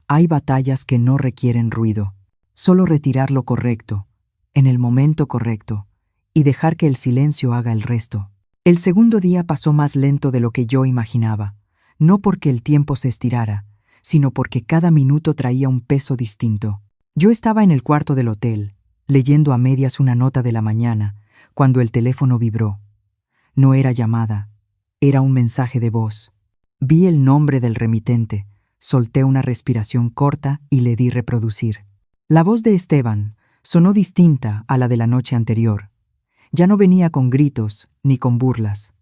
Hay batallas que no requieren ruido, solo retirar lo correcto, en el momento correcto, y dejar que el silencio haga el resto. El segundo día pasó más lento de lo que yo imaginaba, no porque el tiempo se estirara, sino porque cada minuto traía un peso distinto. Yo estaba en el cuarto del hotel, leyendo a medias una nota de la mañana, cuando el teléfono vibró. No era llamada, era un mensaje de voz. Vi el nombre del remitente, solté una respiración corta y le di reproducir. La voz de Esteban sonó distinta a la de la noche anterior. Ya no venía con gritos ni con burlas.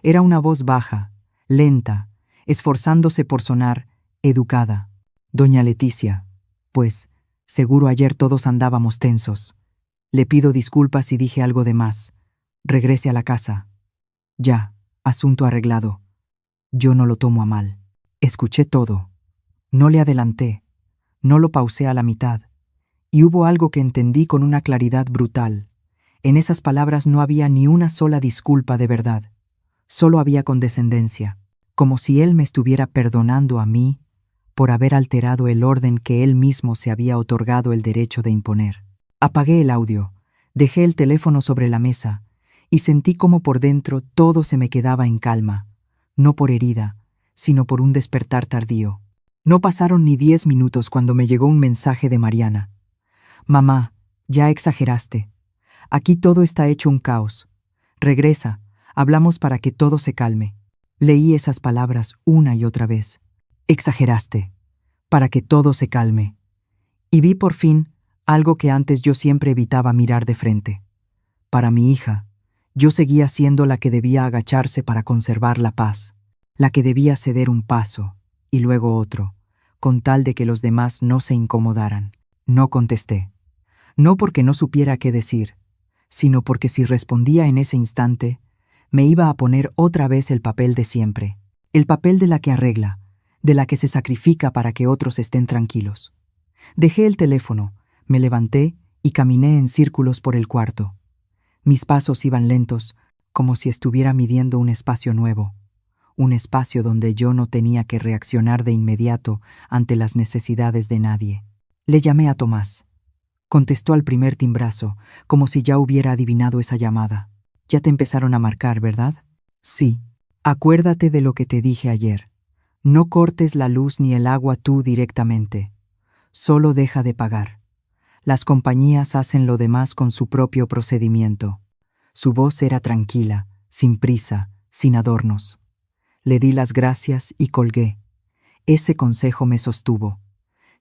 Era una voz baja, lenta, esforzándose por sonar educada. Doña Leticia, pues, seguro ayer todos andábamos tensos. Le pido disculpas si dije algo de más. Regrese a la casa. Ya, asunto arreglado. Yo no lo tomo a mal. Escuché todo. No le adelanté. No lo pausé a la mitad. Y hubo algo que entendí con una claridad brutal. En esas palabras no había ni una sola disculpa de verdad. Solo había condescendencia, como si él me estuviera perdonando a mí por haber alterado el orden que él mismo se había otorgado el derecho de imponer. Apagué el audio, dejé el teléfono sobre la mesa y sentí como por dentro todo se me quedaba en calma, no por herida, sino por un despertar tardío. No pasaron ni 10 minutos cuando me llegó un mensaje de Mariana. Mamá, ya exageraste. Aquí todo está hecho un caos. Regresa, hablamos para que todo se calme. Leí esas palabras una y otra vez. Exageraste, para que todo se calme. Y vi por fin algo que antes yo siempre evitaba mirar de frente. Para mi hija, yo seguía siendo la que debía agacharse para conservar la paz, la que debía ceder un paso y luego otro, con tal de que los demás no se incomodaran. No contesté. No porque no supiera qué decir, sino porque si respondía en ese instante, me iba a poner otra vez el papel de siempre, el papel de la que arregla, de la que se sacrifica para que otros estén tranquilos. Dejé el teléfono, me levanté y caminé en círculos por el cuarto. Mis pasos iban lentos, como si estuviera midiendo un espacio nuevo, un espacio donde yo no tenía que reaccionar de inmediato ante las necesidades de nadie. Le llamé a Tomás. Contestó al primer timbrazo, como si ya hubiera adivinado esa llamada. Ya te empezaron a marcar, ¿verdad? Sí. Acuérdate de lo que te dije ayer. No cortes la luz ni el agua tú directamente. Solo deja de pagar. Las compañías hacen lo demás con su propio procedimiento. Su voz era tranquila, sin prisa, sin adornos. Le di las gracias y colgué. Ese consejo me sostuvo.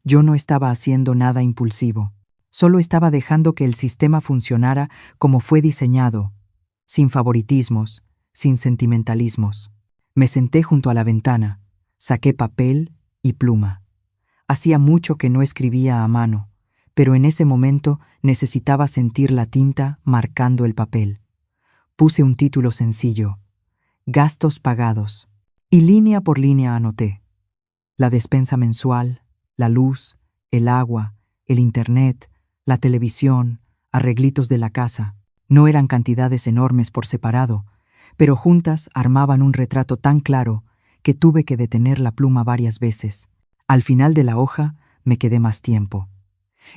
Yo no estaba haciendo nada impulsivo. Solo estaba dejando que el sistema funcionara como fue diseñado, sin favoritismos, sin sentimentalismos. Me senté junto a la ventana, saqué papel y pluma. Hacía mucho que no escribía a mano, pero en ese momento necesitaba sentir la tinta marcando el papel. Puse un título sencillo, Gastos pagados, y línea por línea anoté. La despensa mensual, la luz, el agua, el internet, la televisión, arreglitos de la casa. No eran cantidades enormes por separado, pero juntas armaban un retrato tan claro que tuve que detener la pluma varias veces. Al final de la hoja me quedé más tiempo.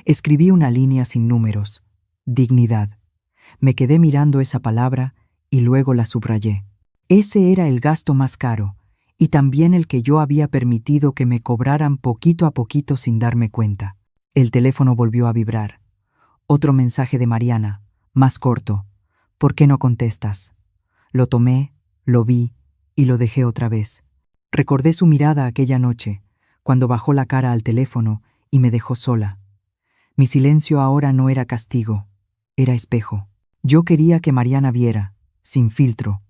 Escribí una línea sin números. Dignidad. Me quedé mirando esa palabra y luego la subrayé. Ese era el gasto más caro y también el que yo había permitido que me cobraran poquito a poquito sin darme cuenta. El teléfono volvió a vibrar. Otro mensaje de Mariana, más corto. ¿Por qué no contestas? Lo tomé, lo vi y lo dejé otra vez. Recordé su mirada aquella noche, cuando bajó la cara al teléfono y me dejó sola. Mi silencio ahora no era castigo, era espejo. Yo quería que Mariana viera, sin filtro,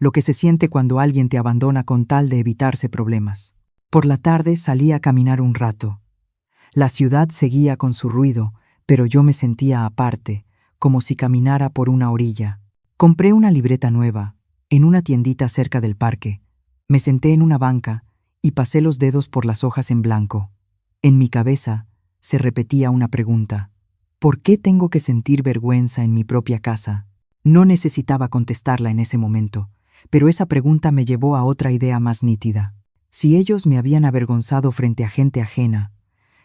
lo que se siente cuando alguien te abandona con tal de evitarse problemas. Por la tarde salí a caminar un rato. La ciudad seguía con su ruido, pero yo me sentía aparte, como si caminara por una orilla. Compré una libreta nueva, en una tiendita cerca del parque. Me senté en una banca y pasé los dedos por las hojas en blanco. En mi cabeza se repetía una pregunta. ¿Por qué tengo que sentir vergüenza en mi propia casa? No necesitaba contestarla en ese momento, pero esa pregunta me llevó a otra idea más nítida. Si ellos me habían avergonzado frente a gente ajena,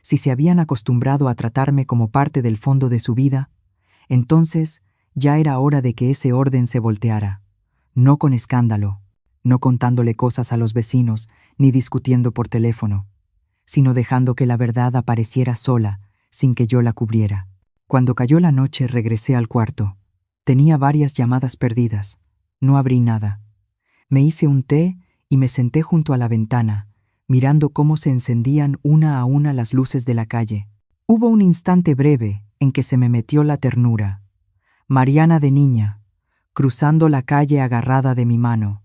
si se habían acostumbrado a tratarme como parte del fondo de su vida, entonces ya era hora de que ese orden se volteara. No con escándalo, no contándole cosas a los vecinos, ni discutiendo por teléfono, sino dejando que la verdad apareciera sola, sin que yo la cubriera. Cuando cayó la noche regresé al cuarto. Tenía varias llamadas perdidas. No abrí nada. Me hice un té y me senté junto a la ventana, mirando cómo se encendían una a una las luces de la calle. Hubo un instante breve en que se me metió la ternura. Mariana de niña, cruzando la calle agarrada de mi mano,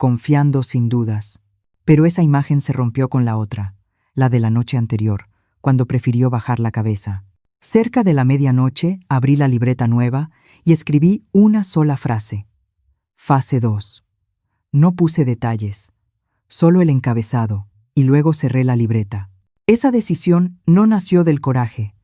confiando sin dudas. Pero esa imagen se rompió con la otra, la de la noche anterior, cuando prefirió bajar la cabeza. Cerca de la medianoche abrí la libreta nueva y escribí una sola frase. Fase 2. No puse detalles, solo el encabezado, y luego cerré la libreta. Esa decisión no nació del coraje,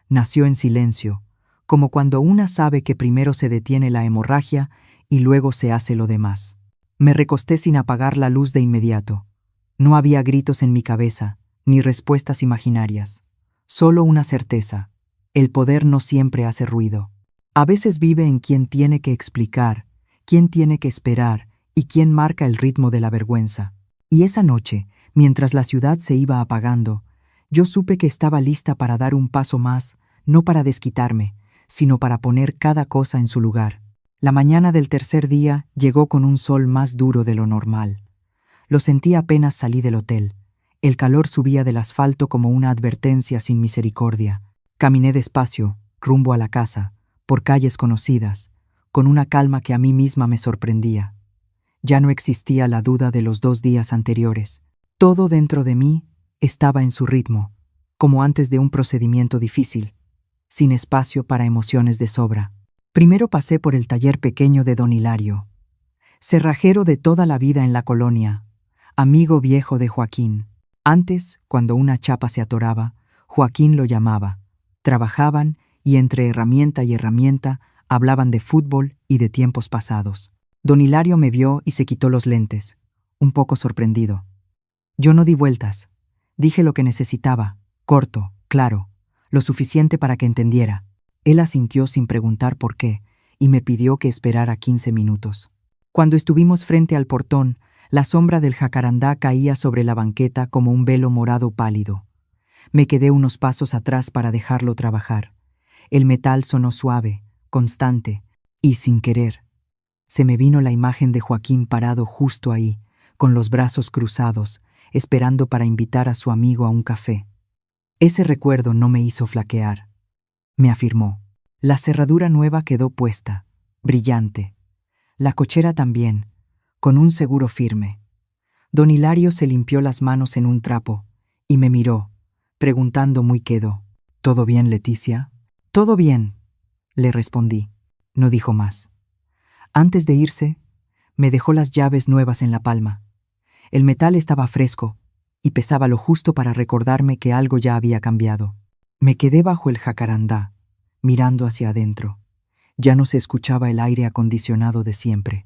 nació en silencio, como cuando una sabe que primero se detiene la hemorragia y luego se hace lo demás. Me recosté sin apagar la luz de inmediato. No había gritos en mi cabeza, ni respuestas imaginarias. Solo una certeza. El poder no siempre hace ruido. A veces vive en quien tiene que explicar, quien tiene que esperar y quien marca el ritmo de la vergüenza. Y esa noche, mientras la ciudad se iba apagando, yo supe que estaba lista para dar un paso más, no para desquitarme, sino para poner cada cosa en su lugar. La mañana del tercer día llegó con un sol más duro de lo normal. Lo sentí apenas salí del hotel. El calor subía del asfalto como una advertencia sin misericordia. Caminé despacio, rumbo a la casa, por calles conocidas, con una calma que a mí misma me sorprendía. Ya no existía la duda de los 2 días anteriores. Todo dentro de mí estaba en su ritmo, como antes de un procedimiento difícil, sin espacio para emociones de sobra. Primero pasé por el taller pequeño de don Hilario, cerrajero de toda la vida en la colonia, amigo viejo de Joaquín. Antes, cuando una chapa se atoraba, Joaquín lo llamaba. Trabajaban y entre herramienta y herramienta hablaban de fútbol y de tiempos pasados. Don Hilario me vio y se quitó los lentes, un poco sorprendido. Yo no di vueltas. Dije lo que necesitaba, corto, claro, lo suficiente para que entendiera. Él asintió sin preguntar por qué y me pidió que esperara 15 minutos. Cuando estuvimos frente al portón, la sombra del jacarandá caía sobre la banqueta como un velo morado pálido. Me quedé unos pasos atrás para dejarlo trabajar. El metal sonó suave, constante, y sin querer. Se me vino la imagen de Joaquín parado justo ahí, con los brazos cruzados, esperando para invitar a su amigo a un café. Ese recuerdo no me hizo flaquear. Me afirmó. La cerradura nueva quedó puesta, brillante. La cochera también, con un seguro firme. Don Hilario se limpió las manos en un trapo y me miró, preguntando muy quedo. ¿Todo bien, Leticia? Todo bien, le respondí. No dijo más. Antes de irse, me dejó las llaves nuevas en la palma. El metal estaba fresco y pesaba lo justo para recordarme que algo ya había cambiado. Me quedé bajo el jacarandá, mirando hacia adentro. Ya no se escuchaba el aire acondicionado de siempre.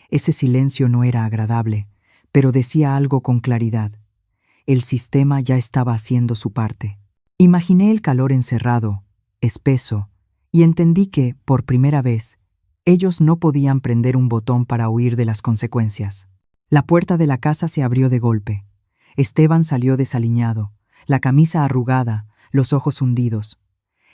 Ese silencio no era agradable, pero decía algo con claridad. El sistema ya estaba haciendo su parte. Imaginé el calor encerrado, espeso, y entendí que, por primera vez, ellos no podían prender un botón para huir de las consecuencias. La puerta de la casa se abrió de golpe. Esteban salió desaliñado, la camisa arrugada, los ojos hundidos.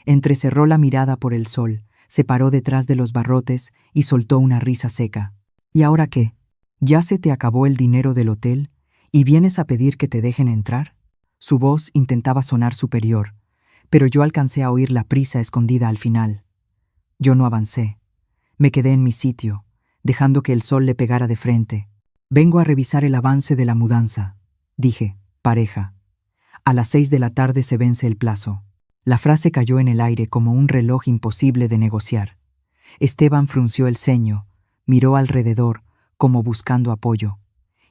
Entrecerró la mirada por el sol, se paró detrás de los barrotes y soltó una risa seca. ¿Y ahora qué? ¿Ya se te acabó el dinero del hotel y vienes a pedir que te dejen entrar? Su voz intentaba sonar superior, pero yo alcancé a oír la prisa escondida al final. Yo no avancé. Me quedé en mi sitio, dejando que el sol le pegara de frente. Vengo a revisar el avance de la mudanza, dije, pareja. A las 6 de la tarde se vence el plazo. La frase cayó en el aire como un reloj imposible de negociar. Esteban frunció el ceño, miró alrededor, como buscando apoyo.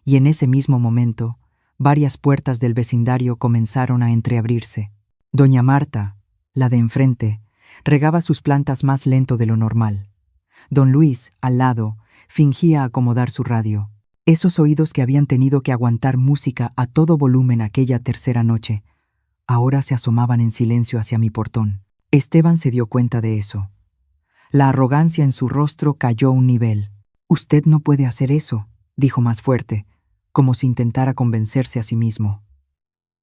Y en ese mismo momento, varias puertas del vecindario comenzaron a entreabrirse. Doña Marta, la de enfrente, regaba sus plantas más lento de lo normal. Don Luis, al lado, fingía acomodar su radio. Esos oídos que habían tenido que aguantar música a todo volumen aquella tercera noche, ahora se asomaban en silencio hacia mi portón. Esteban se dio cuenta de eso. La arrogancia en su rostro cayó un nivel. «Usted no puede hacer eso», dijo más fuerte, como si intentara convencerse a sí mismo.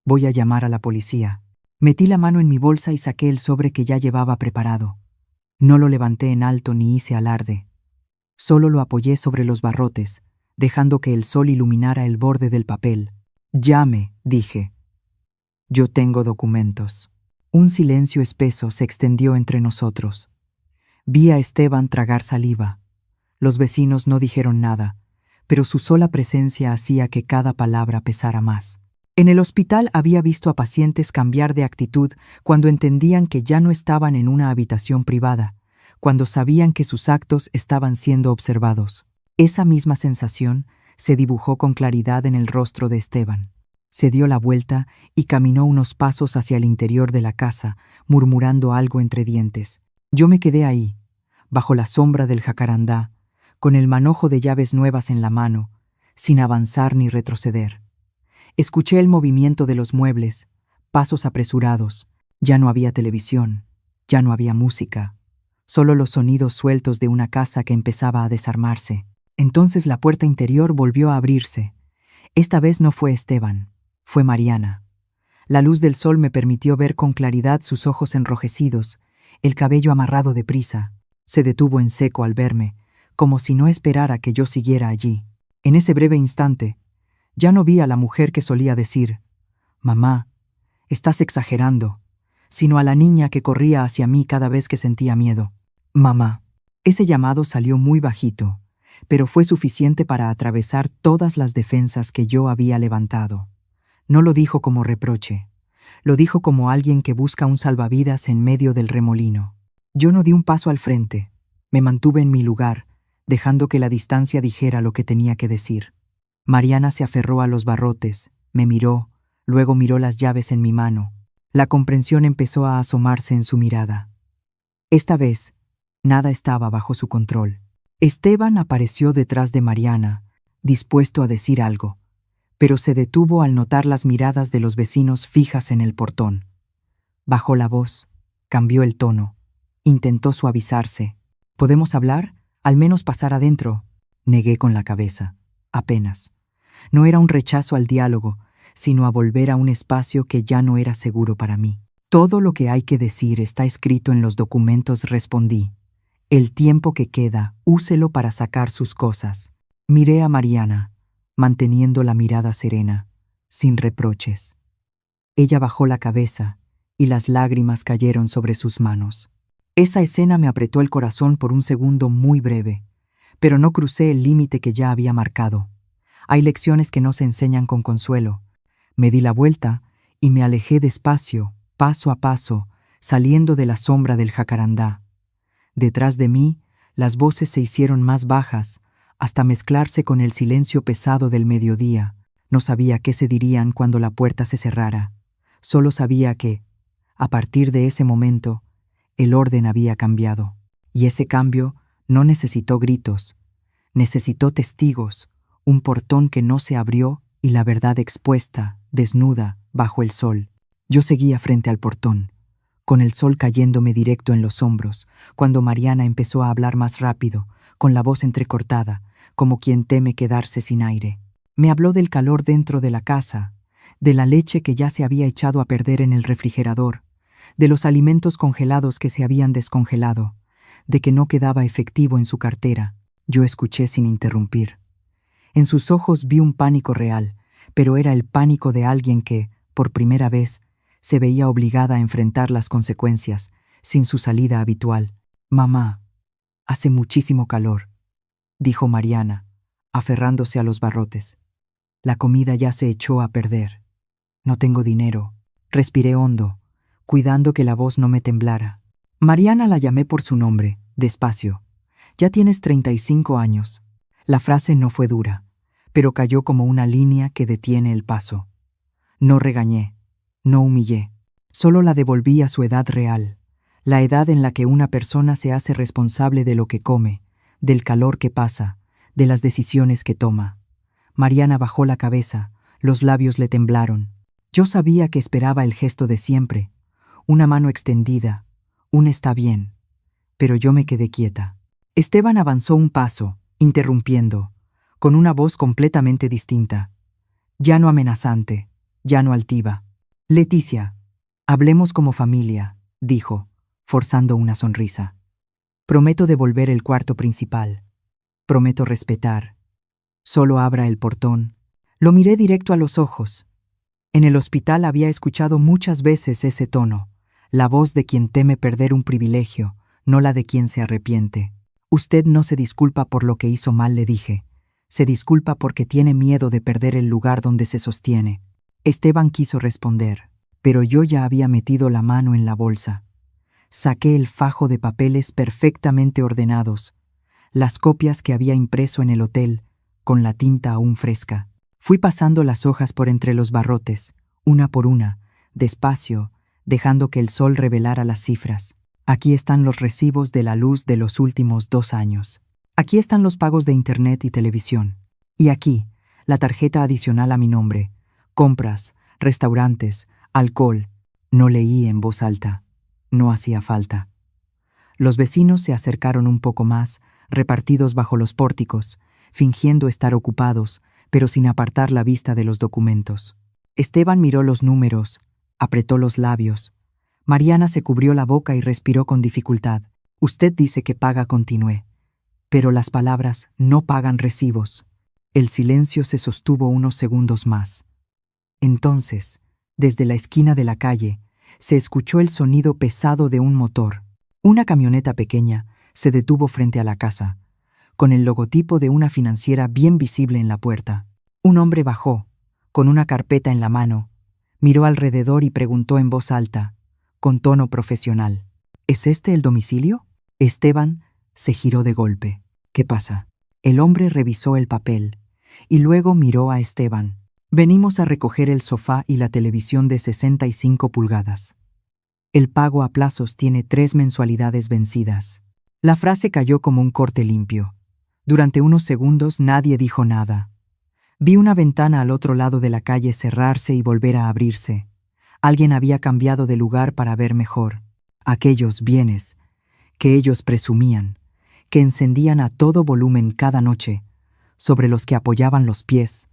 «Voy a llamar a la policía». Metí la mano en mi bolsa y saqué el sobre que ya llevaba preparado. No lo levanté en alto ni hice alarde. Solo lo apoyé sobre los barrotes, dejando que el sol iluminara el borde del papel. «Llame», dije. «Yo tengo documentos». Un silencio espeso se extendió entre nosotros. Vi a Esteban tragar saliva. Los vecinos no dijeron nada, pero su sola presencia hacía que cada palabra pesara más. En el hospital había visto a pacientes cambiar de actitud cuando entendían que ya no estaban en una habitación privada, cuando sabían que sus actos estaban siendo observados. Esa misma sensación se dibujó con claridad en el rostro de Esteban. Se dio la vuelta y caminó unos pasos hacia el interior de la casa, murmurando algo entre dientes. Yo me quedé ahí, bajo la sombra del jacarandá, con el manojo de llaves nuevas en la mano, sin avanzar ni retroceder. Escuché el movimiento de los muebles, pasos apresurados. Ya no había televisión, ya no había música, solo los sonidos sueltos de una casa que empezaba a desarmarse. Entonces la puerta interior volvió a abrirse. Esta vez no fue Esteban, fue Mariana. La luz del sol me permitió ver con claridad sus ojos enrojecidos, el cabello amarrado deprisa. Se detuvo en seco al verme, como si no esperara que yo siguiera allí. En ese breve instante, ya no vi a la mujer que solía decir, «Mamá, estás exagerando», sino a la niña que corría hacia mí cada vez que sentía miedo. «Mamá». Ese llamado salió muy bajito, pero fue suficiente para atravesar todas las defensas que yo había levantado. No lo dijo como reproche, lo dijo como alguien que busca un salvavidas en medio del remolino. Yo no di un paso al frente, me mantuve en mi lugar, dejando que la distancia dijera lo que tenía que decir. Mariana se aferró a los barrotes, me miró, luego miró las llaves en mi mano. La comprensión empezó a asomarse en su mirada. Esta vez, nada estaba bajo su control. Esteban apareció detrás de Mariana, dispuesto a decir algo, pero se detuvo al notar las miradas de los vecinos fijas en el portón. Bajó la voz, cambió el tono, intentó suavizarse. «¿Podemos hablar? Al menos pasar adentro». Negué con la cabeza. Apenas. No era un rechazo al diálogo, sino a volver a un espacio que ya no era seguro para mí. «Todo lo que hay que decir está escrito en los documentos», respondí. «El tiempo que queda, úselo para sacar sus cosas». Miré a Mariana, manteniendo la mirada serena, sin reproches. Ella bajó la cabeza y las lágrimas cayeron sobre sus manos. Esa escena me apretó el corazón por un segundo muy breve, pero no crucé el límite que ya había marcado. Hay lecciones que no se enseñan con consuelo. Me di la vuelta y me alejé despacio, paso a paso, saliendo de la sombra del jacarandá. Detrás de mí, las voces se hicieron más bajas, hasta mezclarse con el silencio pesado del mediodía. No sabía qué se dirían cuando la puerta se cerrara. Solo sabía que, a partir de ese momento, el orden había cambiado. Y ese cambio no necesitó gritos, necesitó testigos, un portón que no se abrió y la verdad expuesta, desnuda, bajo el sol. Yo seguía frente al portón, con el sol cayéndome directo en los hombros, cuando Mariana empezó a hablar más rápido, con la voz entrecortada, como quien teme quedarse sin aire. Me habló del calor dentro de la casa, de la leche que ya se había echado a perder en el refrigerador, de los alimentos congelados que se habían descongelado, de que no quedaba efectivo en su cartera. Yo escuché sin interrumpir. En sus ojos vi un pánico real, pero era el pánico de alguien que, por primera vez, se veía obligada a enfrentar las consecuencias, sin su salida habitual. «Mamá, hace muchísimo calor», dijo Mariana, aferrándose a los barrotes. «La comida ya se echó a perder. No tengo dinero». Respiré hondo, cuidando que la voz no me temblara. Mariana la llamé por su nombre, despacio. «Ya tienes 35 años». La frase no fue dura, pero cayó como una línea que detiene el paso. No regañé, no humillé, solo la devolví a su edad real, la edad en la que una persona se hace responsable de lo que come, del calor que pasa, de las decisiones que toma. Mariana bajó la cabeza, los labios le temblaron. Yo sabía que esperaba el gesto de siempre, una mano extendida, un «está bien», pero yo me quedé quieta. Esteban avanzó un paso, interrumpiendo, con una voz completamente distinta, ya no amenazante, ya no altiva. «Leticia, hablemos como familia», dijo, forzando una sonrisa. «Prometo devolver el cuarto principal. Prometo respetar. Solo abra el portón». Lo miré directo a los ojos. En el hospital había escuchado muchas veces ese tono, la voz de quien teme perder un privilegio, no la de quien se arrepiente. «Usted no se disculpa por lo que hizo mal», le dije. Se disculpa porque tiene miedo de perder el lugar donde se sostiene. Esteban quiso responder, pero yo ya había metido la mano en la bolsa. Saqué el fajo de papeles perfectamente ordenados, las copias que había impreso en el hotel, con la tinta aún fresca. Fui pasando las hojas por entre los barrotes, una por una, despacio, dejando que el sol revelara las cifras. Aquí están los recibos de la luz de los últimos 2 años. Aquí están los pagos de internet y televisión. Y aquí, la tarjeta adicional a mi nombre. Compras, restaurantes, alcohol. No leí en voz alta. No hacía falta. Los vecinos se acercaron un poco más, repartidos bajo los pórticos, fingiendo estar ocupados, pero sin apartar la vista de los documentos. Esteban miró los números, apretó los labios. Mariana se cubrió la boca y respiró con dificultad. Usted dice que paga, continué. Pero las palabras no pagan recibos. El silencio se sostuvo unos segundos más. Entonces, desde la esquina de la calle, se escuchó el sonido pesado de un motor. Una camioneta pequeña se detuvo frente a la casa, con el logotipo de una financiera bien visible en la puerta. Un hombre bajó, con una carpeta en la mano, miró alrededor y preguntó en voz alta, con tono profesional: ¿Es este el domicilio? Esteban se giró de golpe. ¿Qué pasa? El hombre revisó el papel y luego miró a Esteban. Venimos a recoger el sofá y la televisión de 65 pulgadas. El pago a plazos tiene 3 mensualidades vencidas. La frase cayó como un corte limpio. Durante unos segundos nadie dijo nada. Vi una ventana al otro lado de la calle cerrarse y volver a abrirse. Alguien había cambiado de lugar para ver mejor. Aquellos bienes que ellos presumían, que encendían a todo volumen cada noche, sobre los que apoyaban los pies,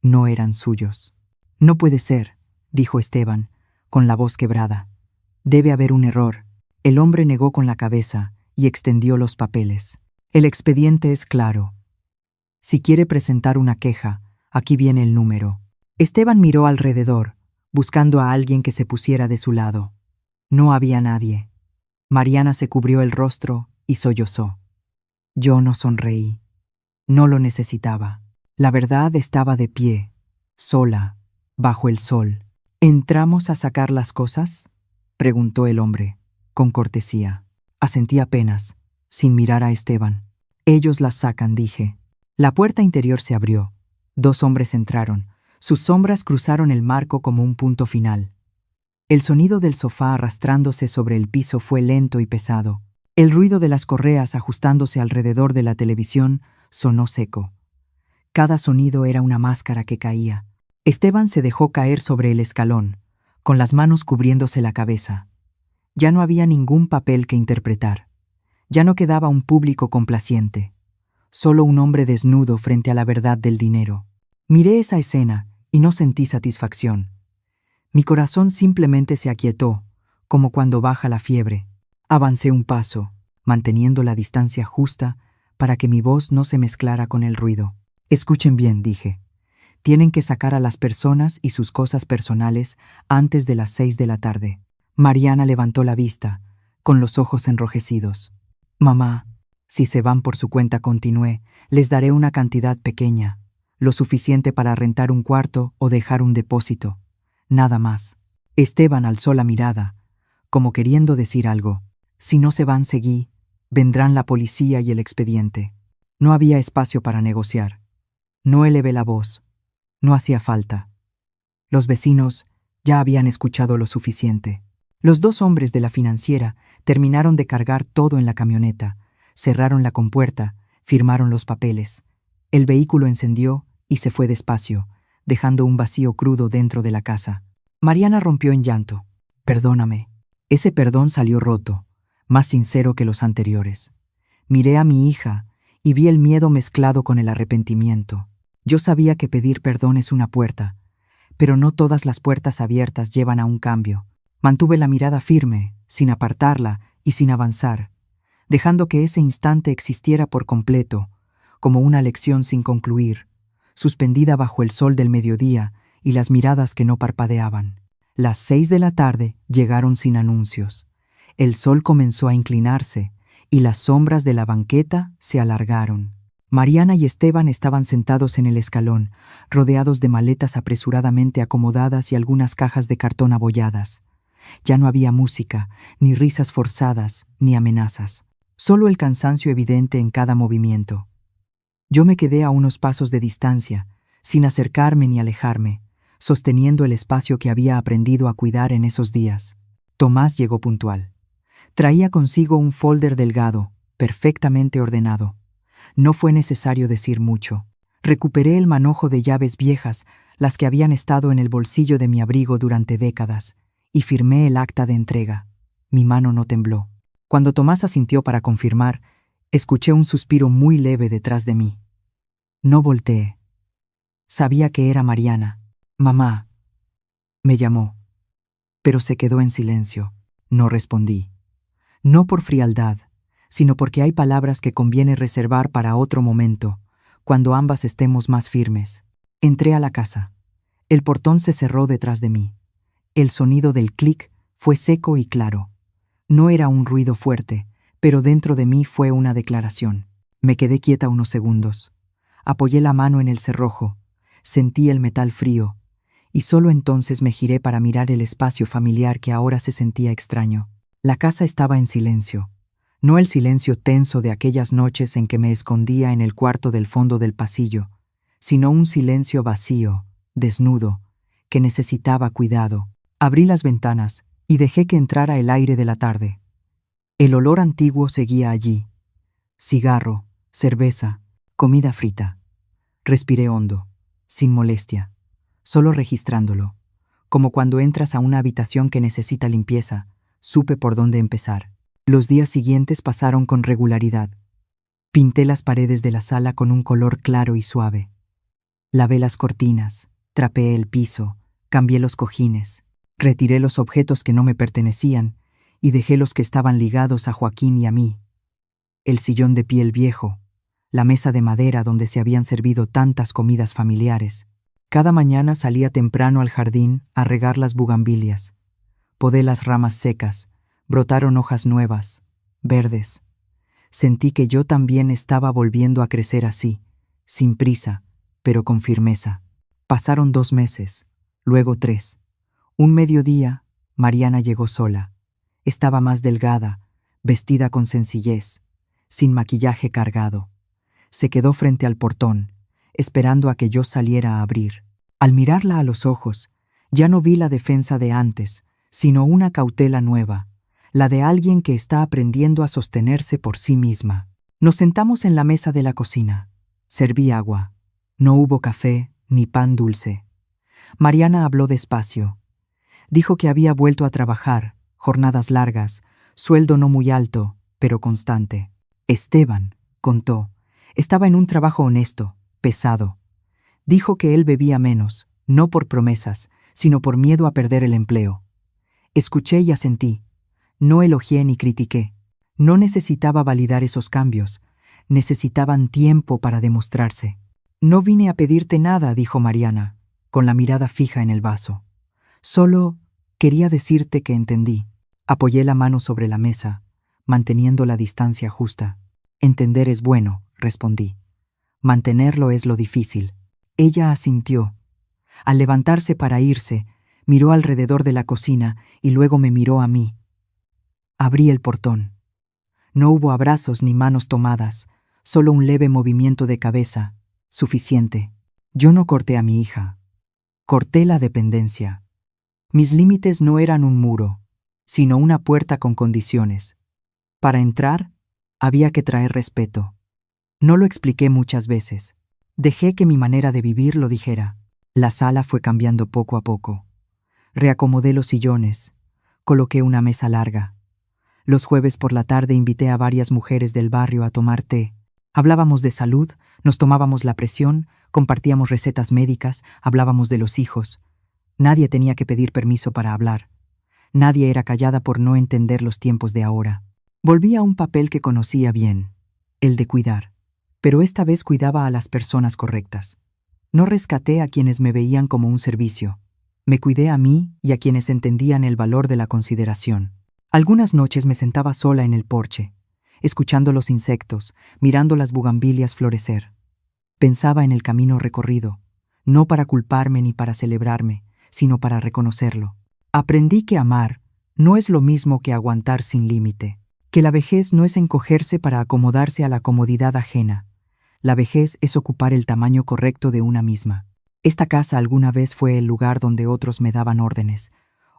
no eran suyos. No puede ser, dijo Esteban, con la voz quebrada. Debe haber un error. El hombre negó con la cabeza y extendió los papeles. El expediente es claro. Si quiere presentar una queja, aquí viene el número. Esteban miró alrededor, buscando a alguien que se pusiera de su lado. No había nadie. Mariana se cubrió el rostro y sollozó. Yo no sonreí. No lo necesitaba. La verdad estaba de pie, sola, bajo el sol. ¿Entramos a sacar las cosas?, preguntó el hombre, con cortesía. Asentí apenas, sin mirar a Esteban. Ellos las sacan, dije. La puerta interior se abrió. 2 hombres entraron. Sus sombras cruzaron el marco como un punto final. El sonido del sofá arrastrándose sobre el piso fue lento y pesado. El ruido de las correas ajustándose alrededor de la televisión sonó seco. Cada sonido era una máscara que caía. Esteban se dejó caer sobre el escalón, con las manos cubriéndose la cabeza. Ya no había ningún papel que interpretar. Ya no quedaba un público complaciente. Solo un hombre desnudo frente a la verdad del dinero. Miré esa escena y no sentí satisfacción. Mi corazón simplemente se aquietó, como cuando baja la fiebre. Avancé un paso, manteniendo la distancia justa para que mi voz no se mezclara con el ruido. Escuchen bien, dije. Tienen que sacar a las personas y sus cosas personales antes de las 6 de la tarde. Mariana levantó la vista, con los ojos enrojecidos. Mamá, si se van por su cuenta, continué, les daré una cantidad pequeña, lo suficiente para rentar un cuarto o dejar un depósito. Nada más. Esteban alzó la mirada, como queriendo decir algo. Si no se van, seguí, vendrán la policía y el expediente. No había espacio para negociar. No elevé la voz. No hacía falta. Los vecinos ya habían escuchado lo suficiente. Los 2 hombres de la financiera terminaron de cargar todo en la camioneta, cerraron la compuerta, firmaron los papeles. El vehículo encendió y se fue despacio, dejando un vacío crudo dentro de la casa. Mariana rompió en llanto. Perdóname. Ese perdón salió roto, más sincero que los anteriores. Miré a mi hija y vi el miedo mezclado con el arrepentimiento. Yo sabía que pedir perdón es una puerta, pero no todas las puertas abiertas llevan a un cambio. Mantuve la mirada firme, sin apartarla y sin avanzar, dejando que ese instante existiera por completo, como una lección sin concluir, suspendida bajo el sol del mediodía y las miradas que no parpadeaban. Las 6 de la tarde llegaron sin anuncios. El sol comenzó a inclinarse y las sombras de la banqueta se alargaron. Mariana y Esteban estaban sentados en el escalón, rodeados de maletas apresuradamente acomodadas y algunas cajas de cartón abolladas. Ya no había música, ni risas forzadas, ni amenazas. Solo el cansancio evidente en cada movimiento. Yo me quedé a unos pasos de distancia, sin acercarme ni alejarme, sosteniendo el espacio que había aprendido a cuidar en esos días. Tomás llegó puntual. Traía consigo un folder delgado, perfectamente ordenado. No fue necesario decir mucho. Recuperé el manojo de llaves viejas, las que habían estado en el bolsillo de mi abrigo durante décadas, y firmé el acta de entrega. Mi mano no tembló. Cuando Tomás asintió para confirmar, escuché un suspiro muy leve detrás de mí. No volteé. Sabía que era Mariana. «Mamá», me llamó, pero se quedó en silencio. No respondí. No por frialdad, sino porque hay palabras que conviene reservar para otro momento, cuando ambas estemos más firmes. Entré a la casa. El portón se cerró detrás de mí. El sonido del clic fue seco y claro. No era un ruido fuerte, pero dentro de mí fue una declaración. Me quedé quieta unos segundos. Apoyé la mano en el cerrojo, sentí el metal frío, y solo entonces me giré para mirar el espacio familiar que ahora se sentía extraño. La casa estaba en silencio. No el silencio tenso de aquellas noches en que me escondía en el cuarto del fondo del pasillo, sino un silencio vacío, desnudo, que necesitaba cuidado. Abrí las ventanas y dejé que entrara el aire de la tarde. El olor antiguo seguía allí. Cigarro, cerveza, comida frita. Respiré hondo, sin molestia, solo registrándolo. Como cuando entras a una habitación que necesita limpieza, supe por dónde empezar. Los días siguientes pasaron con regularidad. Pinté las paredes de la sala con un color claro y suave. Lavé las cortinas, trapeé el piso, cambié los cojines, retiré los objetos que no me pertenecían y dejé los que estaban ligados a Joaquín y a mí. El sillón de piel viejo, la mesa de madera donde se habían servido tantas comidas familiares. Cada mañana salía temprano al jardín a regar las bugambilias. Podé las ramas secas, brotaron hojas nuevas, verdes. Sentí que yo también estaba volviendo a crecer así, sin prisa, pero con firmeza. Pasaron 2 meses, luego 3. Un mediodía, Mariana llegó sola. Estaba más delgada, vestida con sencillez, sin maquillaje cargado. Se quedó frente al portón, esperando a que yo saliera a abrir. Al mirarla a los ojos, ya no vi la defensa de antes, sino una cautela nueva, la de alguien que está aprendiendo a sostenerse por sí misma. Nos sentamos en la mesa de la cocina. Serví agua. No hubo café ni pan dulce. Mariana habló despacio. Dijo que había vuelto a trabajar, jornadas largas, sueldo no muy alto, pero constante. Esteban, contó, estaba en un trabajo honesto, pesado. Dijo que él bebía menos, no por promesas, sino por miedo a perder el empleo. Escuché y asentí. No elogié ni critiqué. No necesitaba validar esos cambios. Necesitaban tiempo para demostrarse. No vine a pedirte nada, dijo Mariana, con la mirada fija en el vaso. Solo quería decirte que entendí. Apoyé la mano sobre la mesa, manteniendo la distancia justa. Entender es bueno, respondí. Mantenerlo es lo difícil. Ella asintió. Al levantarse para irse, miró alrededor de la cocina y luego me miró a mí. Abrí el portón. No hubo abrazos ni manos tomadas, solo un leve movimiento de cabeza, suficiente. Yo no corté a mi hija. Corté la dependencia. Mis límites no eran un muro, sino una puerta con condiciones. Para entrar, había que traer respeto. No lo expliqué muchas veces. Dejé que mi manera de vivir lo dijera. La sala fue cambiando poco a poco. Reacomodé los sillones, coloqué una mesa larga. Los jueves por la tarde invité a varias mujeres del barrio a tomar té. Hablábamos de salud, nos tomábamos la presión, compartíamos recetas médicas, hablábamos de los hijos. Nadie tenía que pedir permiso para hablar. Nadie era callada por no entender los tiempos de ahora. Volví a un papel que conocía bien, el de cuidar. Pero esta vez cuidaba a las personas correctas. No rescaté a quienes me veían como un servicio. Me cuidé a mí y a quienes entendían el valor de la consideración. Algunas noches me sentaba sola en el porche. escuchando los insectos, mirando las bugambilias florecer. Pensaba en el camino recorrido, no para culparme ni para celebrarme, sino para reconocerlo. Aprendí que amar no es lo mismo que aguantar sin límite, que la vejez no es encogerse para acomodarse a la comodidad ajena. La vejez es ocupar el tamaño correcto de una misma. Esta casa alguna vez fue el lugar donde otros me daban órdenes.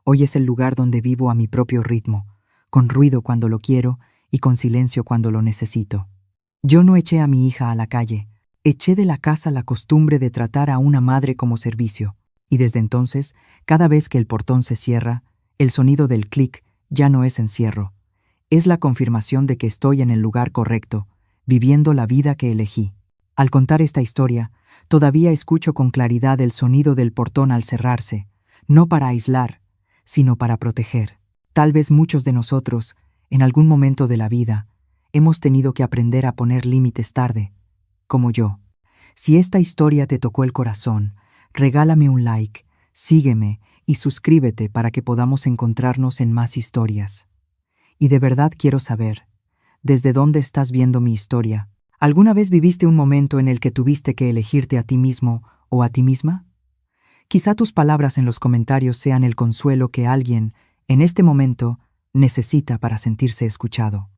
Hoy es el lugar donde vivo a mi propio ritmo, con ruido cuando lo quiero y con silencio cuando lo necesito. Yo no eché a mi hija a la calle, eché de la casa la costumbre de tratar a una madre como servicio, y desde entonces, cada vez que el portón se cierra, el sonido del clic ya no es encierro. Es la confirmación de que estoy en el lugar correcto, viviendo la vida que elegí. Al contar esta historia, todavía escucho con claridad el sonido del portón al cerrarse, no para aislar, sino para proteger. Tal vez muchos de nosotros, en algún momento de la vida, hemos tenido que aprender a poner límites tarde, como yo. Si esta historia te tocó el corazón, regálame un like, sígueme y suscríbete para que podamos encontrarnos en más historias. Y de verdad quiero saber, ¿desde dónde estás viendo mi historia? ¿Alguna vez viviste un momento en el que tuviste que elegirte a ti mismo o a ti misma? Quizá tus palabras en los comentarios sean el consuelo que alguien, en este momento, necesita para sentirse escuchado.